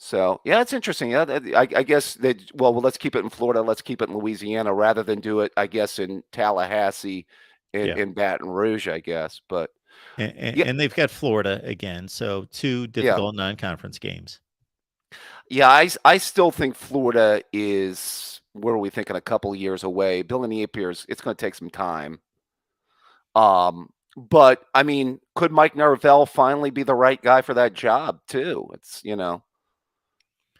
So yeah, it's interesting. Yeah, I guess that. Well, let's keep it in Florida. Let's keep it in Louisiana rather than do it, I guess, in Tallahassee, Yeah. in Baton Rouge, I guess. But yeah, And they've got Florida again, so two yeah, difficult non-conference games. yeah. I still think Florida is. What are we thinking? A couple of years away. Bill Napier's. It's going to take some time. But I mean, could Mike Norvell finally be the right guy for that job too? It's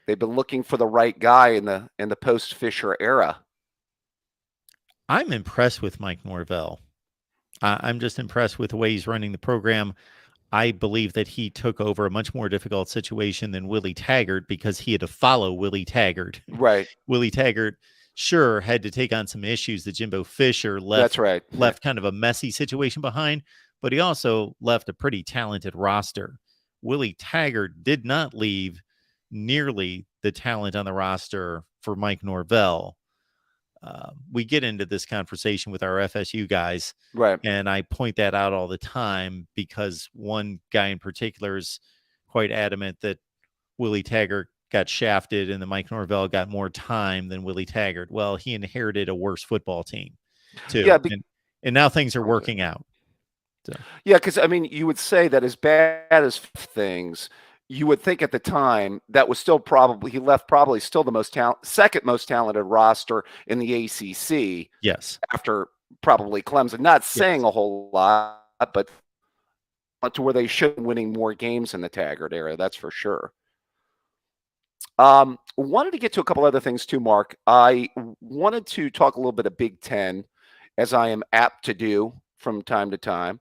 they've been looking for the right guy in the post Fisher era. I'm impressed with Mike Norvell. I'm just impressed with the way he's running the program. I believe that he took over a much more difficult situation than Willie Taggart because he had to follow Willie Taggart. Right. Willie Taggart, sure, had to take on some issues that Jimbo Fisher That's right. left kind of a messy situation behind, but he also left a pretty talented roster. Willie Taggart did not leave nearly the talent on the roster for Mike Norvell. We get into this conversation with our FSU guys, Right. and I point that out all the time because one guy in particular is quite adamant that Willie Taggart got shafted and the Mike Norvell got more time than Willie Taggart. Well, he inherited a worse football team too. Yeah. And now things are working out. So. Yeah, because I mean, you would say that as bad as things, you would think at the time that was still probably he left probably still the second most talented roster in the ACC. Yes, after probably Clemson. Not saying a whole lot, but to where they should be winning more games in the Taggart era. That's for sure. Wanted to get to a couple other things too, Mark. I wanted to talk a little bit of Big Ten, as I am apt to do from time to time.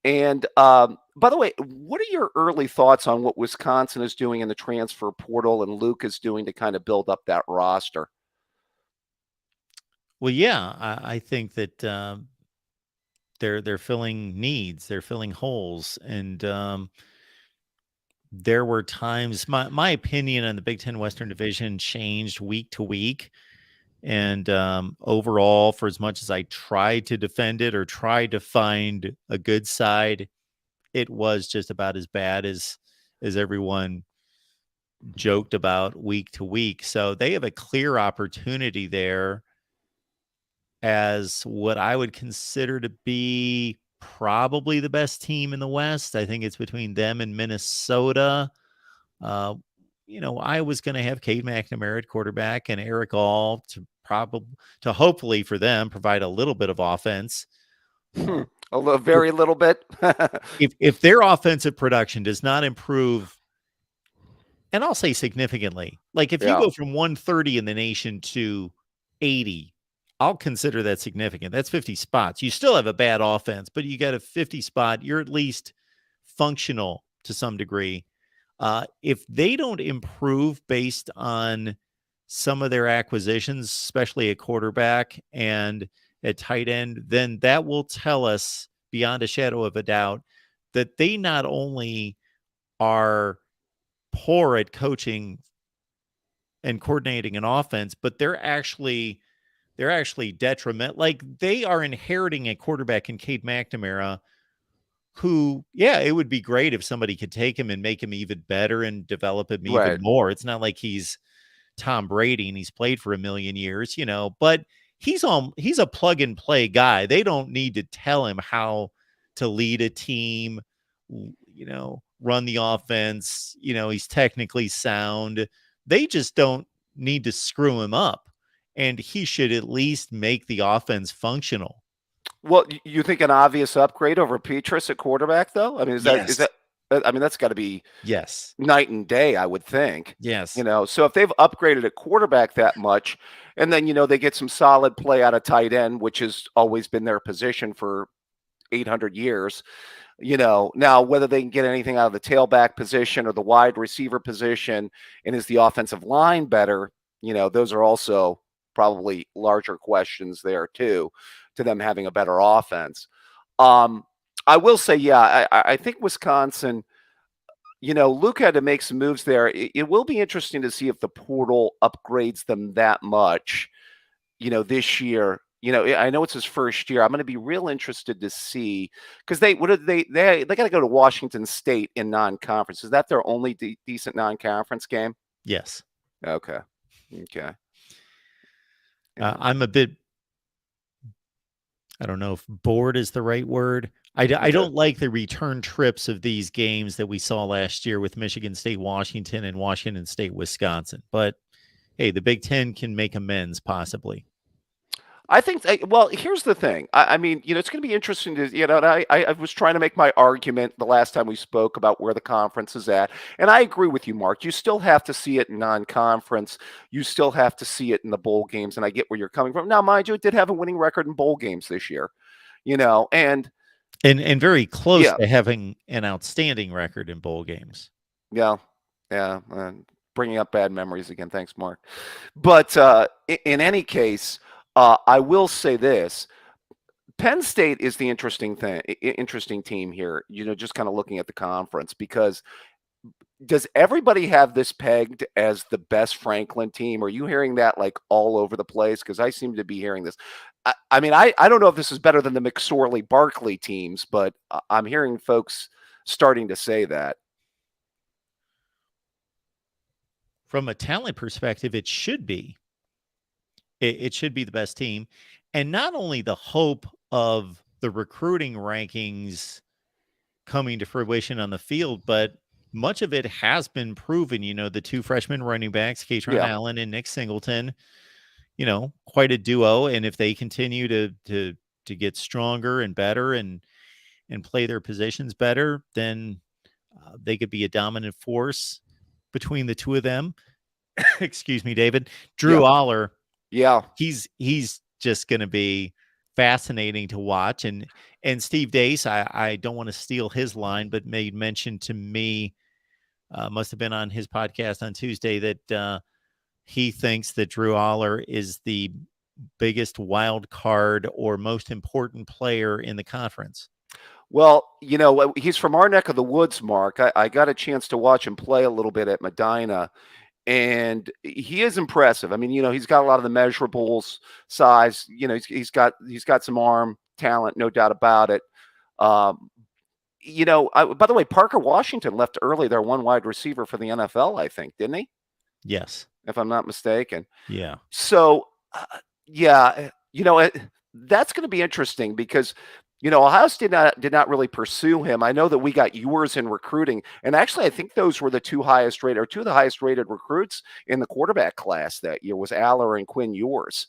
And by the way, what are your early thoughts on what Wisconsin is doing in the transfer portal and Luke is doing to kind of build up that roster? Well, yeah, I think that they're filling needs, they're filling holes, and there were times my opinion on the Big Ten Western Division changed week to week. And overall, for as much as I tried to defend it or tried to find a good side, it was just about as bad as everyone joked about week to week. So they have a clear opportunity there as what I would consider to be probably the best team in the West. I think it's between them and Minnesota. I was going to have Cade McNamara at quarterback and Eric All to hopefully for them provide a little bit of offense. Very little bit. if their offensive production does not improve, and I'll say significantly, like if you go from 130 in the nation to 80, I'll consider that significant. That's 50 spots. You still have a bad offense, but you got a 50 spot. You're at least functional to some degree. If they don't improve based on some of their acquisitions, especially at quarterback and at tight end, then that will tell us beyond a shadow of a doubt that they not only are poor at coaching and coordinating an offense, but they're actually detrimental. Like they are inheriting a quarterback in Cade McNamara who, it would be great if somebody could take him and make him even better and develop him even more. It's not like he's Tom Brady and he's played for a million years, but he's a plug and play guy. They don't need to tell him how to lead a team, run the offense. He's technically sound. They just don't need to screw him up. And he should at least make the offense functional. Well, you think an obvious upgrade over Petrus at quarterback, though? I mean, is that? I mean, that's got to be night and day, I would think. Yes. So if they've upgraded at quarterback that much, and then they get some solid play out of tight end, which has always been their position for 800 years. Now whether they can get anything out of the tailback position or the wide receiver position, and is the offensive line better? Those are also probably larger questions there too, to them having a better offense. I will say, I think Wisconsin, Luke had to make some moves there. It will be interesting to see if the portal upgrades them that much, this year. I know it's his first year. I'm going to be real interested to see because they got to go to Washington State in non-conference. Is that their only decent non-conference game? Yes. Okay. I'm a bit, I don't know if bored is the right word. I don't like the return trips of these games that we saw last year with Michigan State, Washington, and Washington State, Wisconsin. But hey, the Big Ten can make amends possibly. I think, well, here's the thing. I mean, it's going to be interesting to, and I was trying to make my argument the last time we spoke about where the conference is at. And I agree with you, Mark. You still have to see it in non-conference. You still have to see it in the bowl games. And I get where you're coming from. Now, mind you, it did have a winning record in bowl games this year, and very close to having an outstanding record in bowl games. Yeah. Bringing up bad memories again. Thanks, Mark. But in any case, I will say this: Penn State is the interesting team here. Just kind of looking at the conference, because does everybody have this pegged as the best Franklin team? Are you hearing that like all over the place? Because I seem to be hearing this. I mean, I don't know if this is better than the McSorley-Barkley teams, but I'm hearing folks starting to say that. From a talent perspective, it should be. It should be the best team. And not only the hope of the recruiting rankings coming to fruition on the field, but much of it has been proven. The two freshman running backs, Katron Allen and Nick Singleton, quite a duo. And if they continue to get stronger and better and play their positions better, then they could be a dominant force between the two of them. Excuse me, David. Drew Aller. Yeah. He's just going to be fascinating to watch. And Steve Dace, I don't want to steal his line, but made mention to me, must have been on his podcast on Tuesday, that he thinks that Drew Aller is the biggest wild card or most important player in the conference. Well, he's from our neck of the woods, Mark. I got a chance to watch him play a little bit at Medina, and he is impressive. I mean, he's got a lot of the measurables, size. He's got some arm talent, no doubt about it. By the way, Parker Washington left early. Their one wide receiver for the NFL, I think, didn't he? Yes, if I'm not mistaken. Yeah. So, that's going to be interesting because. Ohio State did not really pursue him. I know that we got yours in recruiting, and actually, I think those were the two of the highest rated recruits in the quarterback class that year was Aller and Quinn Ewers.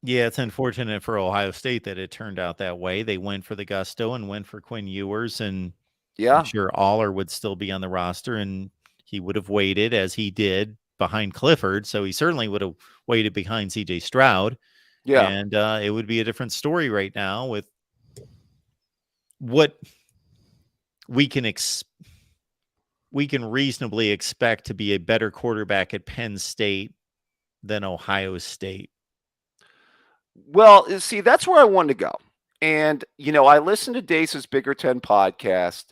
Yeah, it's unfortunate for Ohio State that it turned out that way. They went for the gusto and went for Quinn Ewers, and I'm sure Aller would still be on the roster, and he would have waited as he did behind Clifford. So he certainly would have waited behind CJ Stroud. Yeah. And it would be a different story right now with what we can reasonably expect to be a better quarterback at Penn State than Ohio State. Well, see, that's where I wanted to go. And, I listened to Dace's Bigger 10 podcast,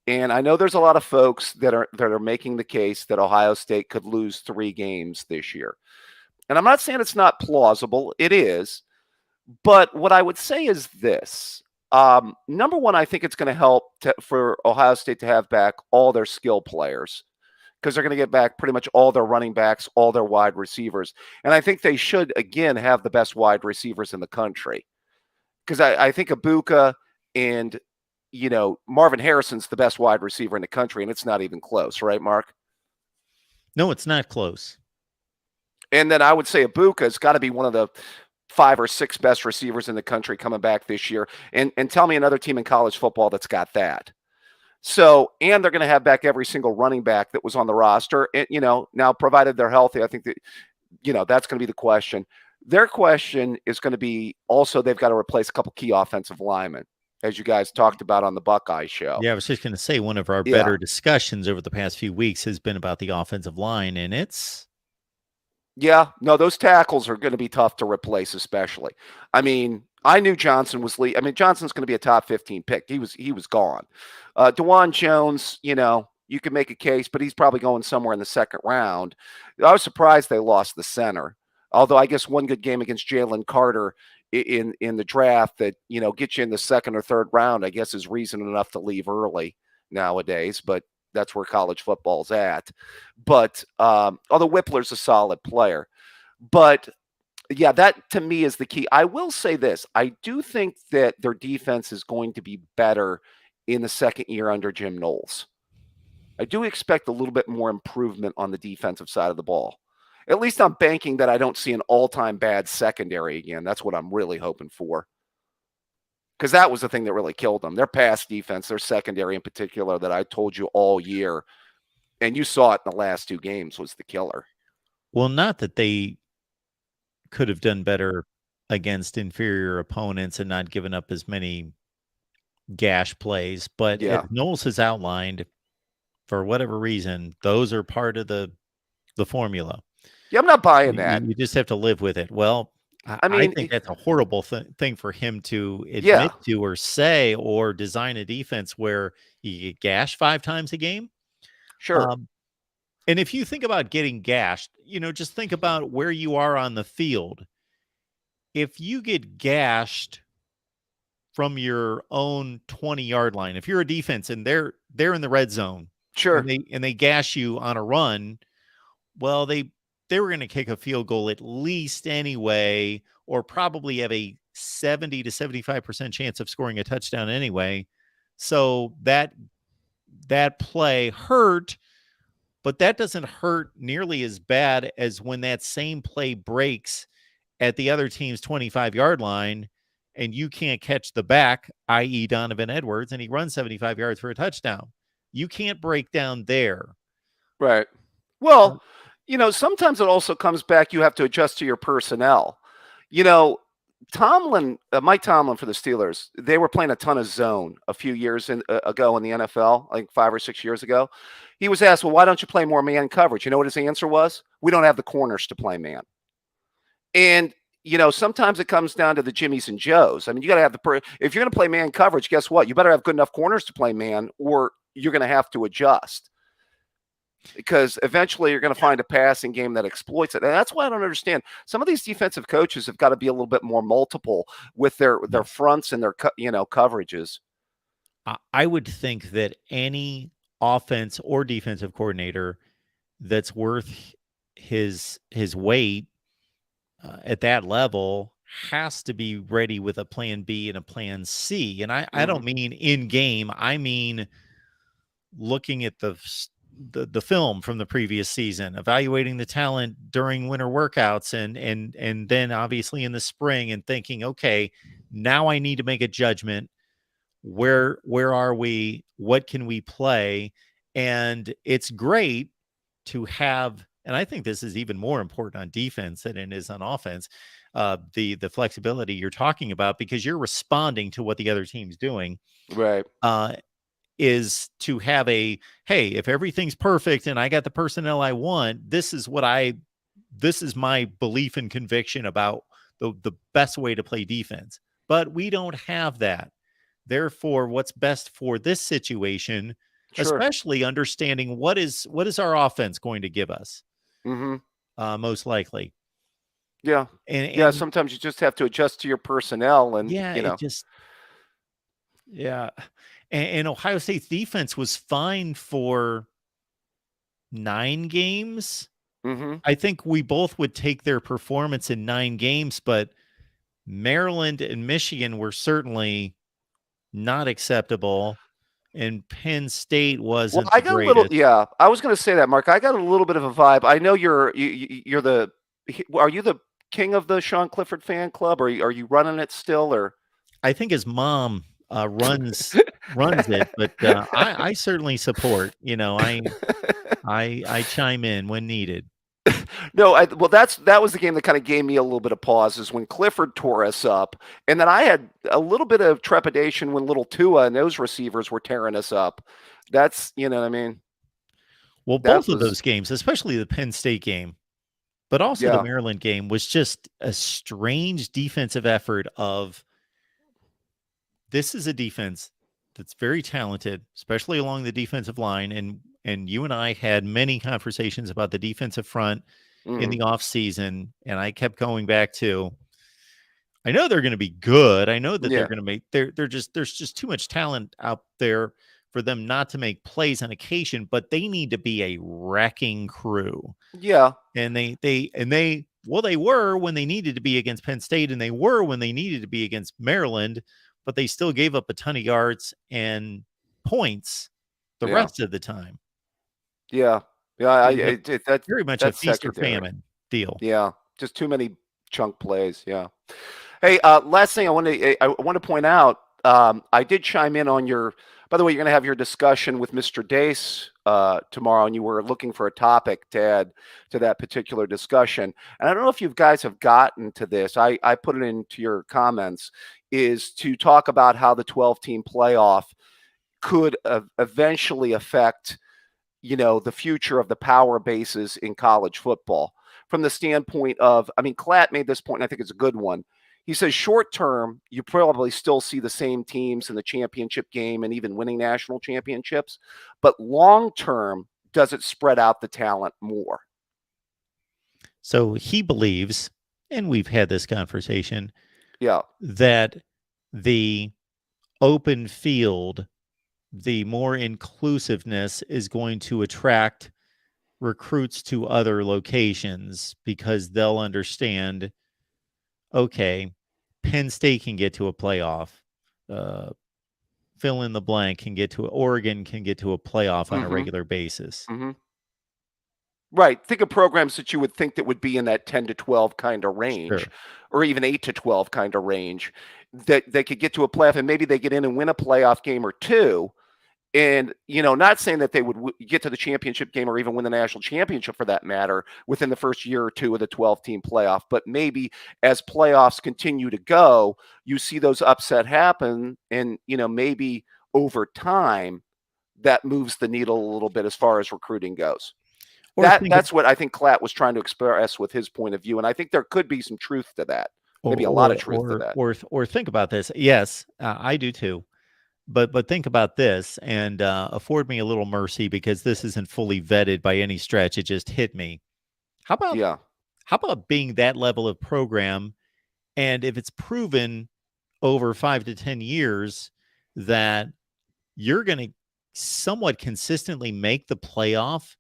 and I know there's a lot of folks that are making the case that Ohio State could lose 3 games this year. And I'm not saying it's not plausible. It is. But what I would say is this. Number one, I think it's going to help for Ohio State to have back all their skill players because they're going to get back pretty much all their running backs, all their wide receivers. And I think they should, again, have the best wide receivers in the country. Because I think Ibuka and, Marvin Harrison's the best wide receiver in the country, and it's not even close. Right, Mark? No, it's not close. And then I would say Ibuka's got to be one of the 5 or 6 best receivers in the country coming back this year. And tell me another team in college football that's got that. So, and they're going to have back every single running back that was on the roster. And, now provided they're healthy, I think that, that's going to be the question. Their question is going to be also they've got to replace a couple key offensive linemen, as you guys talked about on the Buckeye show. Yeah, I was just going to say one of our better discussions over the past few weeks has been about the offensive line, and it's. Yeah, no, those tackles are going to be tough to replace, especially. I mean, I knew Johnson was Johnson's going to be a top 15 pick. He was gone. DeJuan Jones, you can make a case, but he's probably going somewhere in the second round. I was surprised they lost the center. Although I guess one good game against Jalen Carter in the draft that, gets you in the second or third round, I guess is reason enough to leave early nowadays, but that's where college football's at. But although Whippler's a solid player, but yeah, that to me is the key. I will say this. I do think that their defense is going to be better in the second year under Jim Knowles. I do expect a little bit more improvement on the defensive side of the ball. At least I'm banking that I don't see an all-time bad secondary again. That's what I'm really hoping for. Because that was the thing that really killed them. Their pass defense, their secondary in particular, that I told you all year, and you saw it in the last 2 games, was the killer. Well, not that they could have done better against inferior opponents and not given up as many gash plays, but Yeah. as Knowles has outlined, for whatever reason, those are part of the formula. Yeah, I'm not buying that. You just have to live with it. Well, I mean, think that's a horrible thing for him to Yeah. admit to or say, or design a defense where you get gashed 5 times a game. Sure. And if you think about getting gashed, just think about where you are on the field. If you get gashed from your own 20-yard line, if you're a defense and they're in the red zone, Sure. and they gash you on a run, well, they were going to kick a field goal at least anyway, or probably have a 70 to 75% chance of scoring a touchdown anyway. So that play hurt, but that doesn't hurt nearly as bad as when that same play breaks at the other team's 25-yard line and you can't catch the back, i.e. Donovan Edwards, and he runs 75 yards for a touchdown. You can't break down there. Right. Well, sometimes it also comes back, you have to adjust to your personnel. Tomlin, Mike Tomlin for the Steelers, they were playing a ton of zone a few years ago in the NFL, like 5 or 6 years ago. He was asked, well, why don't you play more man coverage? You know what his answer was? We don't have the corners to play man. And, sometimes it comes down to the Jimmies and Joes. I mean, you got to have if you're going to play man coverage, guess what? You better have good enough corners to play man, or you're going to have to adjust. Because eventually you're going to find a passing game that exploits it. And that's why I don't understand. Some of these defensive coaches have got to be a little bit more multiple with their fronts and their coverages. I would think that any offense or defensive coordinator that's worth his weight at that level has to be ready with a plan B and a plan C. And I don't mean in game. I mean looking at the film from the previous season, evaluating the talent during winter workouts and then obviously in the spring, and thinking, okay, now I need to make a judgment. Where are we? What can we play? And it's great to have, and I think this is even more important on defense than it is on offense, the flexibility you're talking about, because you're responding to what the other team's doing. Right. Is to have hey, if everything's perfect and I got the personnel I want, this is my belief and conviction about the best way to play defense. But we don't have that. Therefore, what's best for this situation, Sure. especially understanding what is our offense going to give us, most likely. Yeah. And sometimes you just have to adjust to your personnel, and And Ohio State's defense was fine for 9 games. I think we both would take their performance in 9 games, but Maryland and Michigan were certainly not acceptable, and Penn State wasn't. Well, I got a little. Yeah, I was going to say that, Mark. I got a little bit of a vibe. I know are you the king of the Sean Clifford fan club, or are you running it still, or? I think his mom runs it, but I certainly support. I chime in when needed. No, that was the game that kind of gave me a little bit of pause, is when Clifford tore us up, and then I had a little bit of trepidation when little Tua and those receivers were tearing us up. That's, what I mean. Well, both of those games, especially the Penn State game, but also the Maryland game, was just a strange defensive effort of, this is a defense that's very talented, especially along the defensive line. And you and I had many conversations about the defensive front in the off season, and I kept going back to, I know they're going to be good. I know that they're going to make, they're just, there's just too much talent out there for them not to make plays on occasion, but they need to be a wrecking crew. Yeah. And they were when they needed to be against Penn State, and they were when they needed to be against Maryland, but they still gave up a ton of yards and points the rest of the time. Yeah. Yeah. That's very much a feast or famine deal. Yeah. Just too many chunk plays. Yeah. Hey, last thing I want to point out, I did chime in on your, by the way, you're going to have your discussion with Mr. Dace tomorrow, and you were looking for a topic to add to that particular discussion. And I don't know if you guys have gotten to this. I put it into your comments, is to talk about how the 12-team playoff could eventually affect, the future of the power bases in college football. From the standpoint of, I mean, Klatt made this point, and I think it's a good one. He says short term, you probably still see the same teams in the championship game and even winning national championships. But long term, does it spread out the talent more? So he believes, and we've had this conversation, that the open field, the more inclusiveness is going to attract recruits to other locations, because they'll understand, okay, Penn State can get to a playoff, fill in the blank can get to, Oregon can get to a playoff on a regular basis. Right. Think of programs that you would think that would be in that 10 to 12 kind of range, or even 8 to 12 kind of range, that they could get to a playoff, and maybe they get in and win a playoff game or two. And, not saying that they would get to the championship game or even win the national championship for that matter within the first year or two of the 12-team playoff. But maybe as playoffs continue to go, you see those upset happen. And, maybe over time that moves the needle a little bit as far as recruiting goes. That's what I think Klatt was trying to express with his point of view. And I think there could be some truth to that. Maybe a lot of truth to that. Or think about this. Yes, I do too. But think about this, and afford me a little mercy, because this isn't fully vetted by any stretch. It just hit me. How about being that level of program, and if it's proven over 5 to 10 years that you're going to somewhat consistently make the playoff,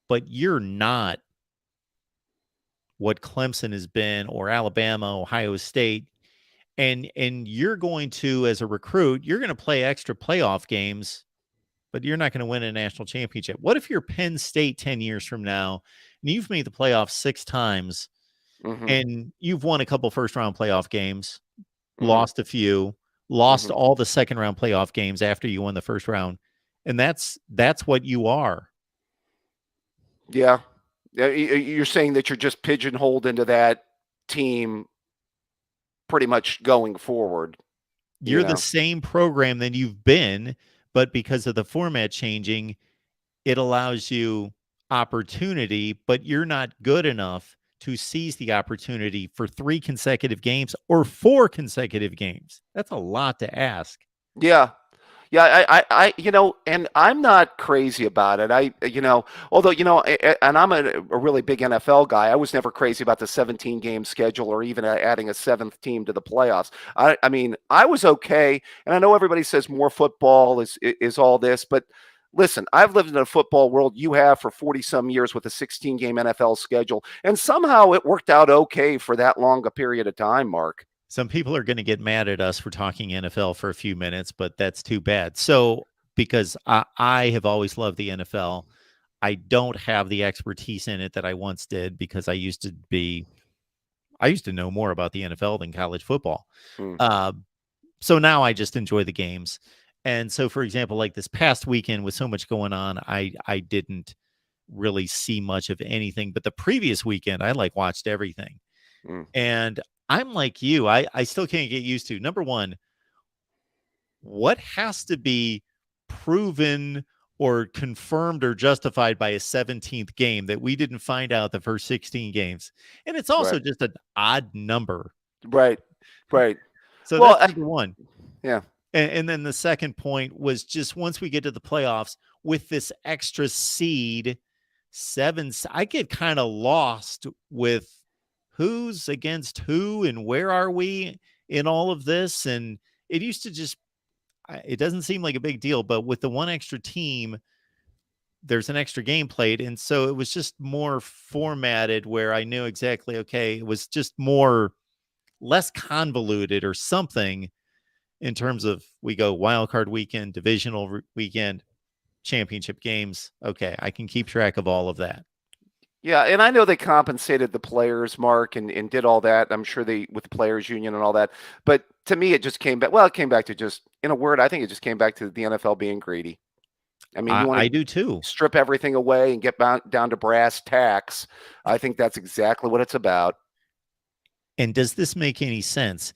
but you're not what Clemson has been, or Alabama, Ohio State, and you're going to, as a recruit, you're going to play extra playoff games, but you're not going to win a national championship. What if you're Penn State 10 years from now, and you've made the playoffs 6 times, and you've won a couple first-round playoff games, lost a few, lost all the second-round playoff games after you won the first round, and that's what you are. Yeah. You're saying that you're just pigeonholed into that team pretty much going forward. You're the same program that you've been, but because of the format changing, it allows you opportunity, but you're not good enough to seize the opportunity for 3 consecutive games or 4 consecutive games. That's a lot to ask. Yeah. Yeah, I and I'm not crazy about it. Although, and I'm a really big NFL guy. I was never crazy about the 17-game schedule or even adding a 7th team to the playoffs. I mean, I was okay. And I know everybody says more football is all this, but listen, I've lived in a football world. You have for 40-some years with a 16-game NFL schedule. And somehow it worked out okay for that long a period of time, Mark. Some people are going to get mad at us for talking NFL for a few minutes, but that's too bad. So, because I have always loved the NFL, I don't have the expertise in it that I once did, because I used to know more about the NFL than college football. So now I just enjoy the games. And so, for example, like this past weekend with so much going on, I didn't really see much of anything. But the previous weekend, I watched everything. And I'm like you. I still can't get used to, number one, what has to be proven or confirmed or justified by a 17th game that we didn't find out the first 16 games. And it's also just an odd number. Right. So that's number one. Yeah. And then the second point was just, once we get to the playoffs with this extra seed I get kind of lost with who's against who and where are we in all of this. And it used to just, it doesn't seem like a big deal, but with the one extra team, there's an extra game played. And so it was just more formatted where I knew exactly, okay, it was just less convoluted or something in terms of we go wild card weekend, divisional weekend, championship games. Okay, I can keep track of all of that. Yeah, and I know they compensated the players, Mark, and did all that. I'm sure they, with the players union and all that. But to me, it just came back. Well, it came back to just, in a word, I think it just came back to the NFL being greedy. I mean, you want I to do too. strip everything away and get down to brass tacks. I think that's exactly what it's about. And does this make any sense?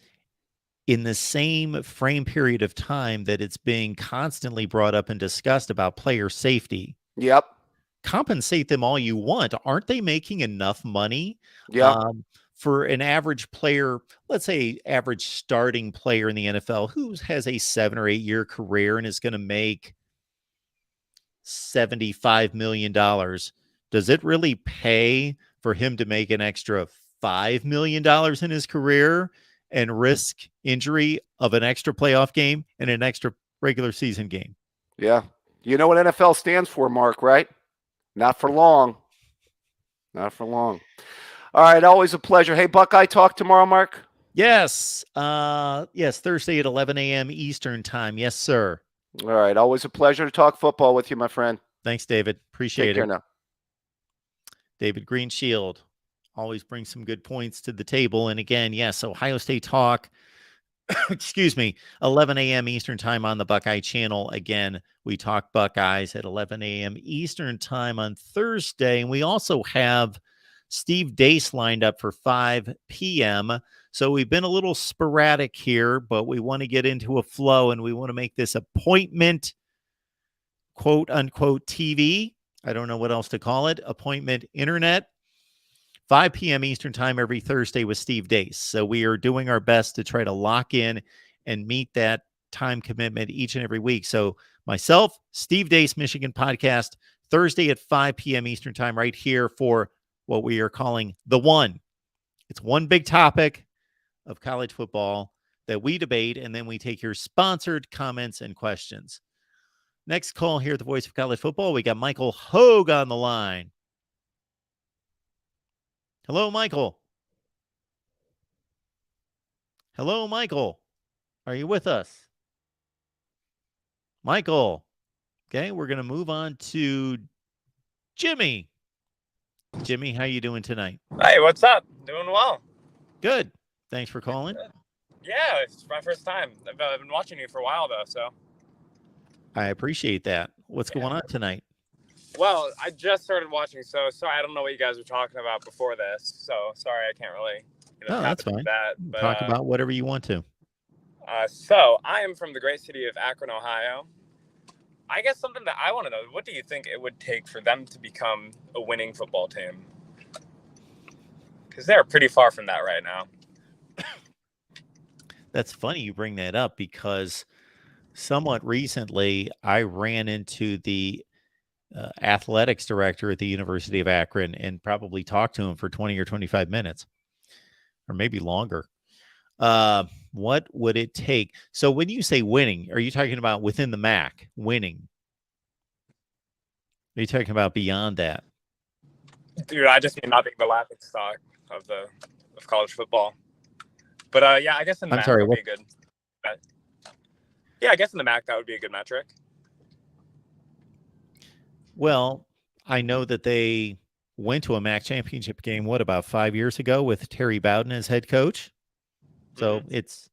In the same frame period of time that it's being constantly brought up and discussed about player safety. Yep. Compensate them all you want. Aren't they making enough money? Yep. For an average player, let's say average starting player in the NFL who has a 7 or 8 year career and is going to make $75 million. Does it really pay for him to make an extra $5 million in his career and risk injury of an extra playoff game and an extra regular season game? Yeah. You know what NFL stands for, Mark, right? Not for long. Not for long. All right. Always a pleasure. Hey, Buckeye talk tomorrow, Mark? Yes. Yes. Thursday at 11 a.m. Eastern time. Yes, sir. All right. Always a pleasure to talk football with you, my friend. Thanks, David. Appreciate it. Take care now. David Greenshield always brings some good points to the table. And again, yes, Ohio State talk. Excuse me, 11 a.m. Eastern time on the Buckeye channel. Again, we talk Buckeyes at 11 a.m. Eastern time on Thursday. And we also have Steve Dace lined up for 5 p.m. So we've been a little sporadic here, but we want to get into a flow and we want to make this appointment, quote unquote, TV. I don't know what else to call it. Appointment internet. 5 p.m. Eastern time every Thursday with Steve Dace. So we are doing our best to try to lock in and meet that time commitment each and every week. So myself, Steve Dace, Michigan Podcast, Thursday at 5 p.m. Eastern time right here for what we are calling The One. It's one big topic of college football that we debate, and then we take your sponsored comments and questions. Next call here at the Voice of College Football, we got Michael Hogue on the line. Hello, Michael. Hello, Michael. Are you with us? Michael. Okay, we're going to move on to Jimmy. Jimmy, how you doing tonight? Hey, what's up? Doing well. Good. Thanks for calling. Yeah, it's my first time. I've been watching you for a while, though, so. I appreciate that. What's going on tonight? Well, I just started watching, so sorry, I don't know what you guys were talking about before this, so sorry I can't really No, that's fine. but, talk about whatever you want to. So, I am from the great city of Akron, Ohio. I guess something that I want to know, what do you think it would take for them to become a winning football team? Because they're pretty far from that right now. That's funny you bring that up because somewhat recently I ran into the athletics director at the University of Akron and probably talked to him for 20 or 25 minutes or maybe longer. What would it take? So when you say winning, are you talking about within the MAC winning? Are you talking about beyond that? Dude, I just mean not being the laughing stock of college football. But yeah, I guess in the MAC would be good. Yeah, I guess in the MAC that would be a good metric. Well, I know that they went to a MAC championship game, about 5 years ago with Terry Bowden as head coach. So it's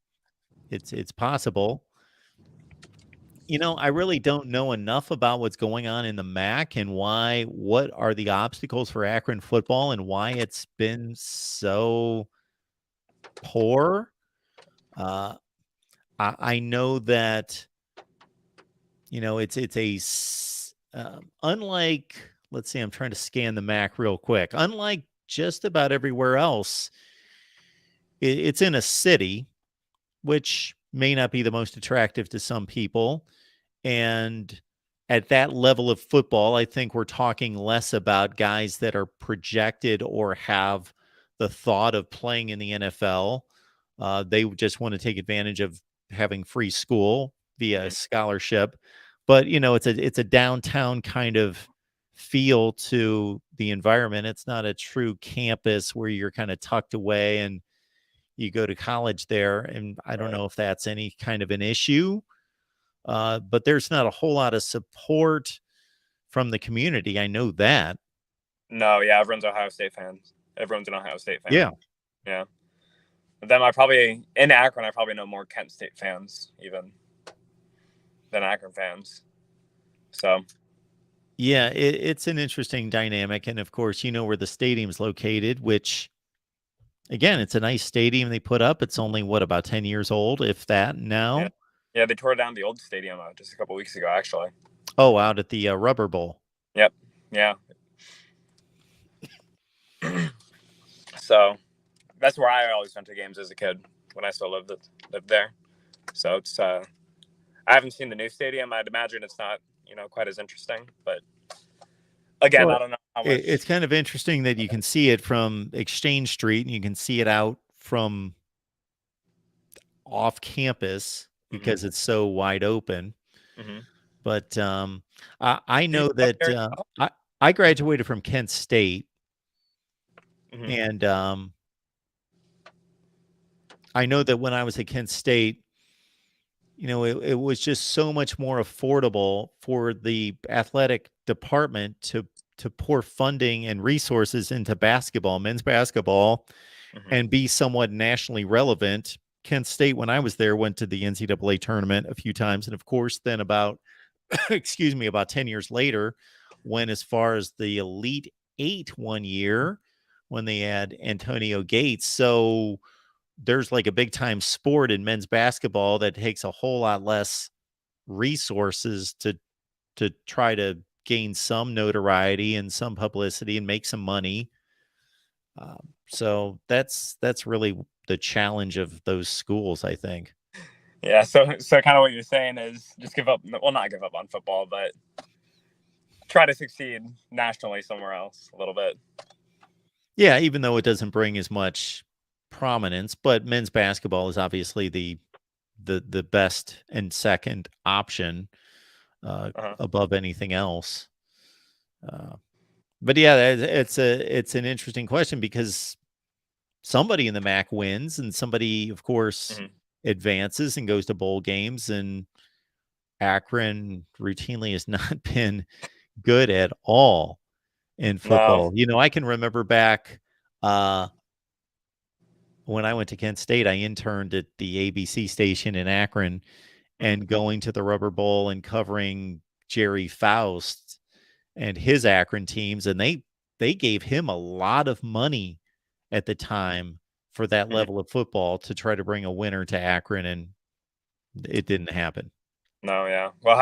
possible. You know, I really don't know enough about what's going on in the MAC and what are the obstacles for Akron football and why it's been so poor. I know that, you know, it's unlike, let's see, I'm trying to scan the MAC real quick. Unlike just about everywhere else, it's in a city, which may not be the most attractive to some people. And at that level of football, I think we're talking less about guys that are projected or have the thought of playing in the NFL. They just want to take advantage of having free school via scholarship. But it's a downtown kind of feel to the environment. It's not a true campus where you're kind of tucked away and you go to college there. And I don't know if that's any kind of an issue. But there's not a whole lot of support from the community. I know that. No, yeah, everyone's Ohio State fans. Everyone's an Ohio State fan. Yeah. Yeah. But then in Akron, I probably know more Kent State fans even than Akron fans. So. Yeah, it's an interesting dynamic. And of course, where the stadium's located, which, again, it's a nice stadium they put up. It's only, about 10 years old, if that now? Yeah, they tore down the old stadium just a couple weeks ago, actually. Oh, out at the Rubber Bowl. Yep. Yeah. So that's where I always went to games as a kid when I still lived there. So it's I haven't seen the new stadium. I'd imagine it's not quite as interesting, but again, I don't know how much. It's kind of interesting that you can see it from Exchange Street and you can see it out from off campus because it's so wide open. Mm-hmm. But I know that I graduated from Kent State, and I know that when I was at Kent State, it was just so much more affordable for the athletic department to pour funding and resources into basketball, men's basketball, and be somewhat nationally relevant. Kent State, when I was there, went to the NCAA tournament a few times. And of course, then about 10 years later, went as far as the Elite Eight one year when they had Antonio Gates. So there's like a big time sport in men's basketball that takes a whole lot less resources to try to gain some notoriety and some publicity and make some money. So that's really the challenge of those schools, I think. Yeah. So kind of what you're saying is just give up. Well, not give up on football, but try to succeed nationally somewhere else a little bit. Yeah. Even though it doesn't bring as much prominence, but men's basketball is obviously the best and second option above anything else. But yeah, it's an interesting question because somebody in the MAC wins and somebody, of course, advances and goes to bowl games, and Akron routinely has not been good at all in football. No. I can remember back when I went to Kent State, I interned at the ABC station in Akron and going to the Rubber Bowl and covering Jerry Faust and his Akron teams. And they gave him a lot of money at the time for that level of football to try to bring a winner to Akron, and it didn't happen. No, yeah. Well,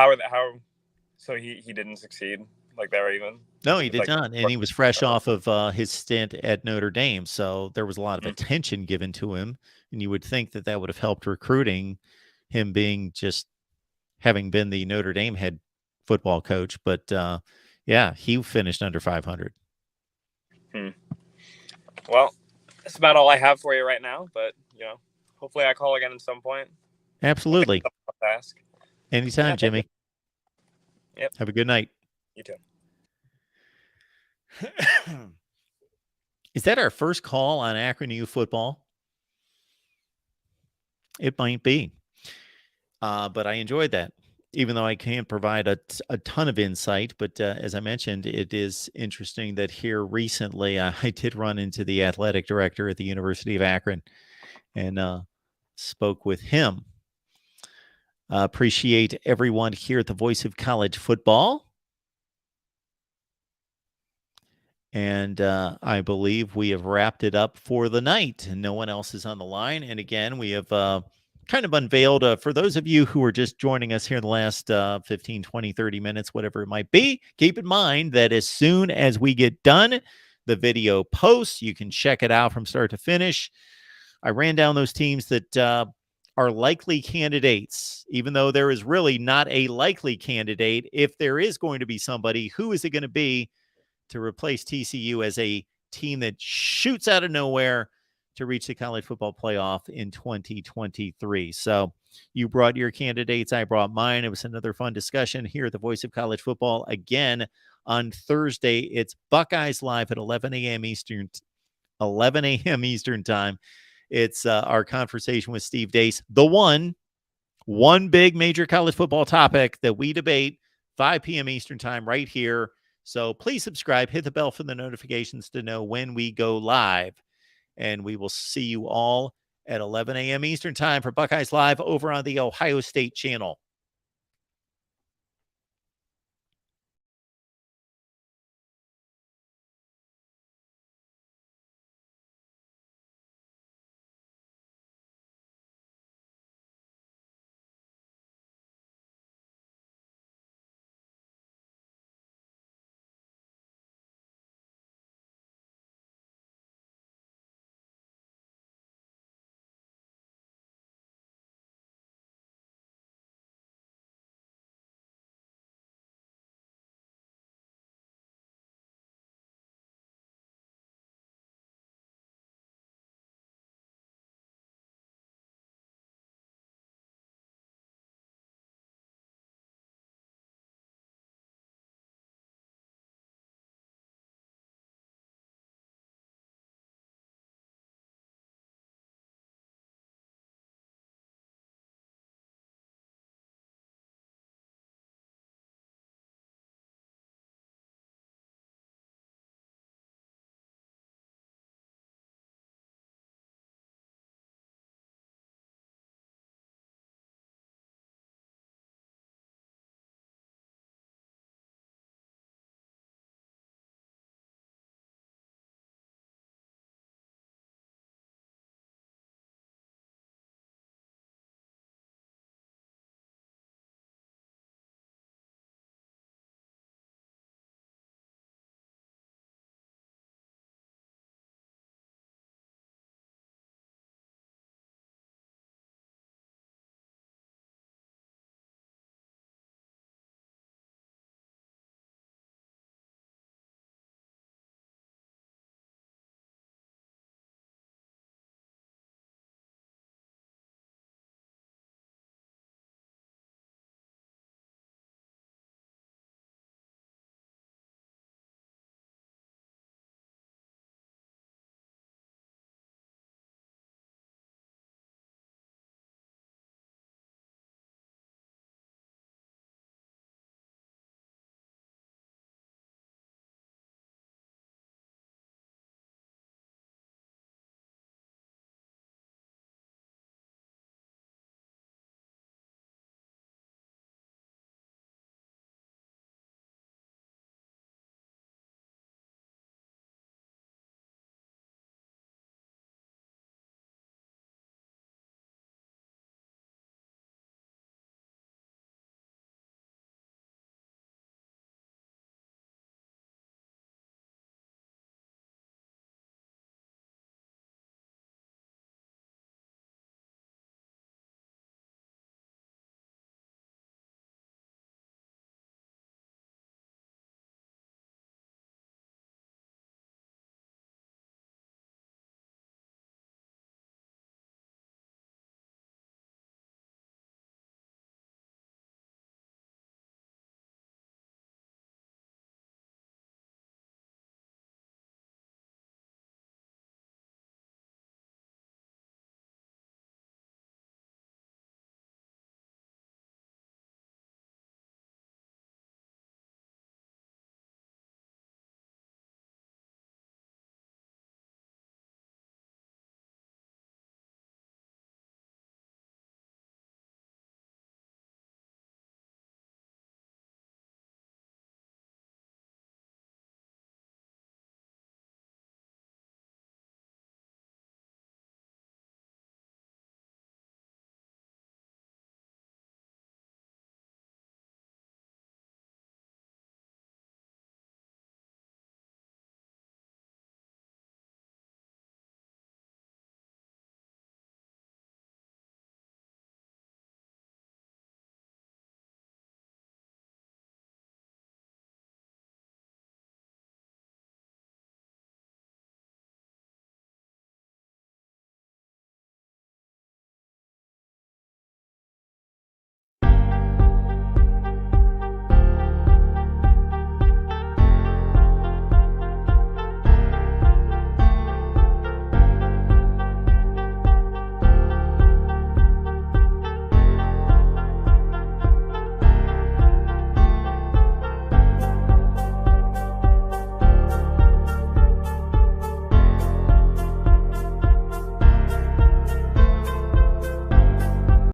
so he didn't succeed like there even? No, he did not. And he was fresh off of his stint at Notre Dame. So there was a lot of attention given to him. And you would think that would have helped recruiting, him being just having been the Notre Dame head football coach. But yeah, he finished under 500. Well, that's about all I have for you right now. But, hopefully I call again at some point. Absolutely. Ask. Anytime, Jimmy. Yep. Have a good night. You too. Is that our first call on Akron U football? It might be. But I enjoyed that, even though I can't provide a ton of insight. But as I mentioned, it is interesting that here recently I did run into the athletic director at the University of Akron and spoke with him. Appreciate everyone here at the Voice of College Football. And I believe we have wrapped it up for the night. And no one else is on the line. And again, we have kind of unveiled, for those of you who are just joining us here in the last 15, 20, 30 minutes, whatever it might be, keep in mind that as soon as we get done, the video posts, you can check it out from start to finish. I ran down those teams that are likely candidates, even though there is really not a likely candidate. If there is going to be somebody, who is it going to be to replace TCU as a team that shoots out of nowhere to reach the college football playoff in 2023? So you brought your candidates. I brought mine. It was another fun discussion here at the Voice of College Football. Again, on Thursday, it's Buckeyes Live at 11 a.m. Eastern time. It's our conversation with Steve Deace, the one big major college football topic that we debate, 5 p.m. Eastern time right here. So please subscribe, hit the bell for the notifications to know when we go live. And we will see you all at 11 a.m. Eastern time for Buckeyes Live over on the Ohio State channel.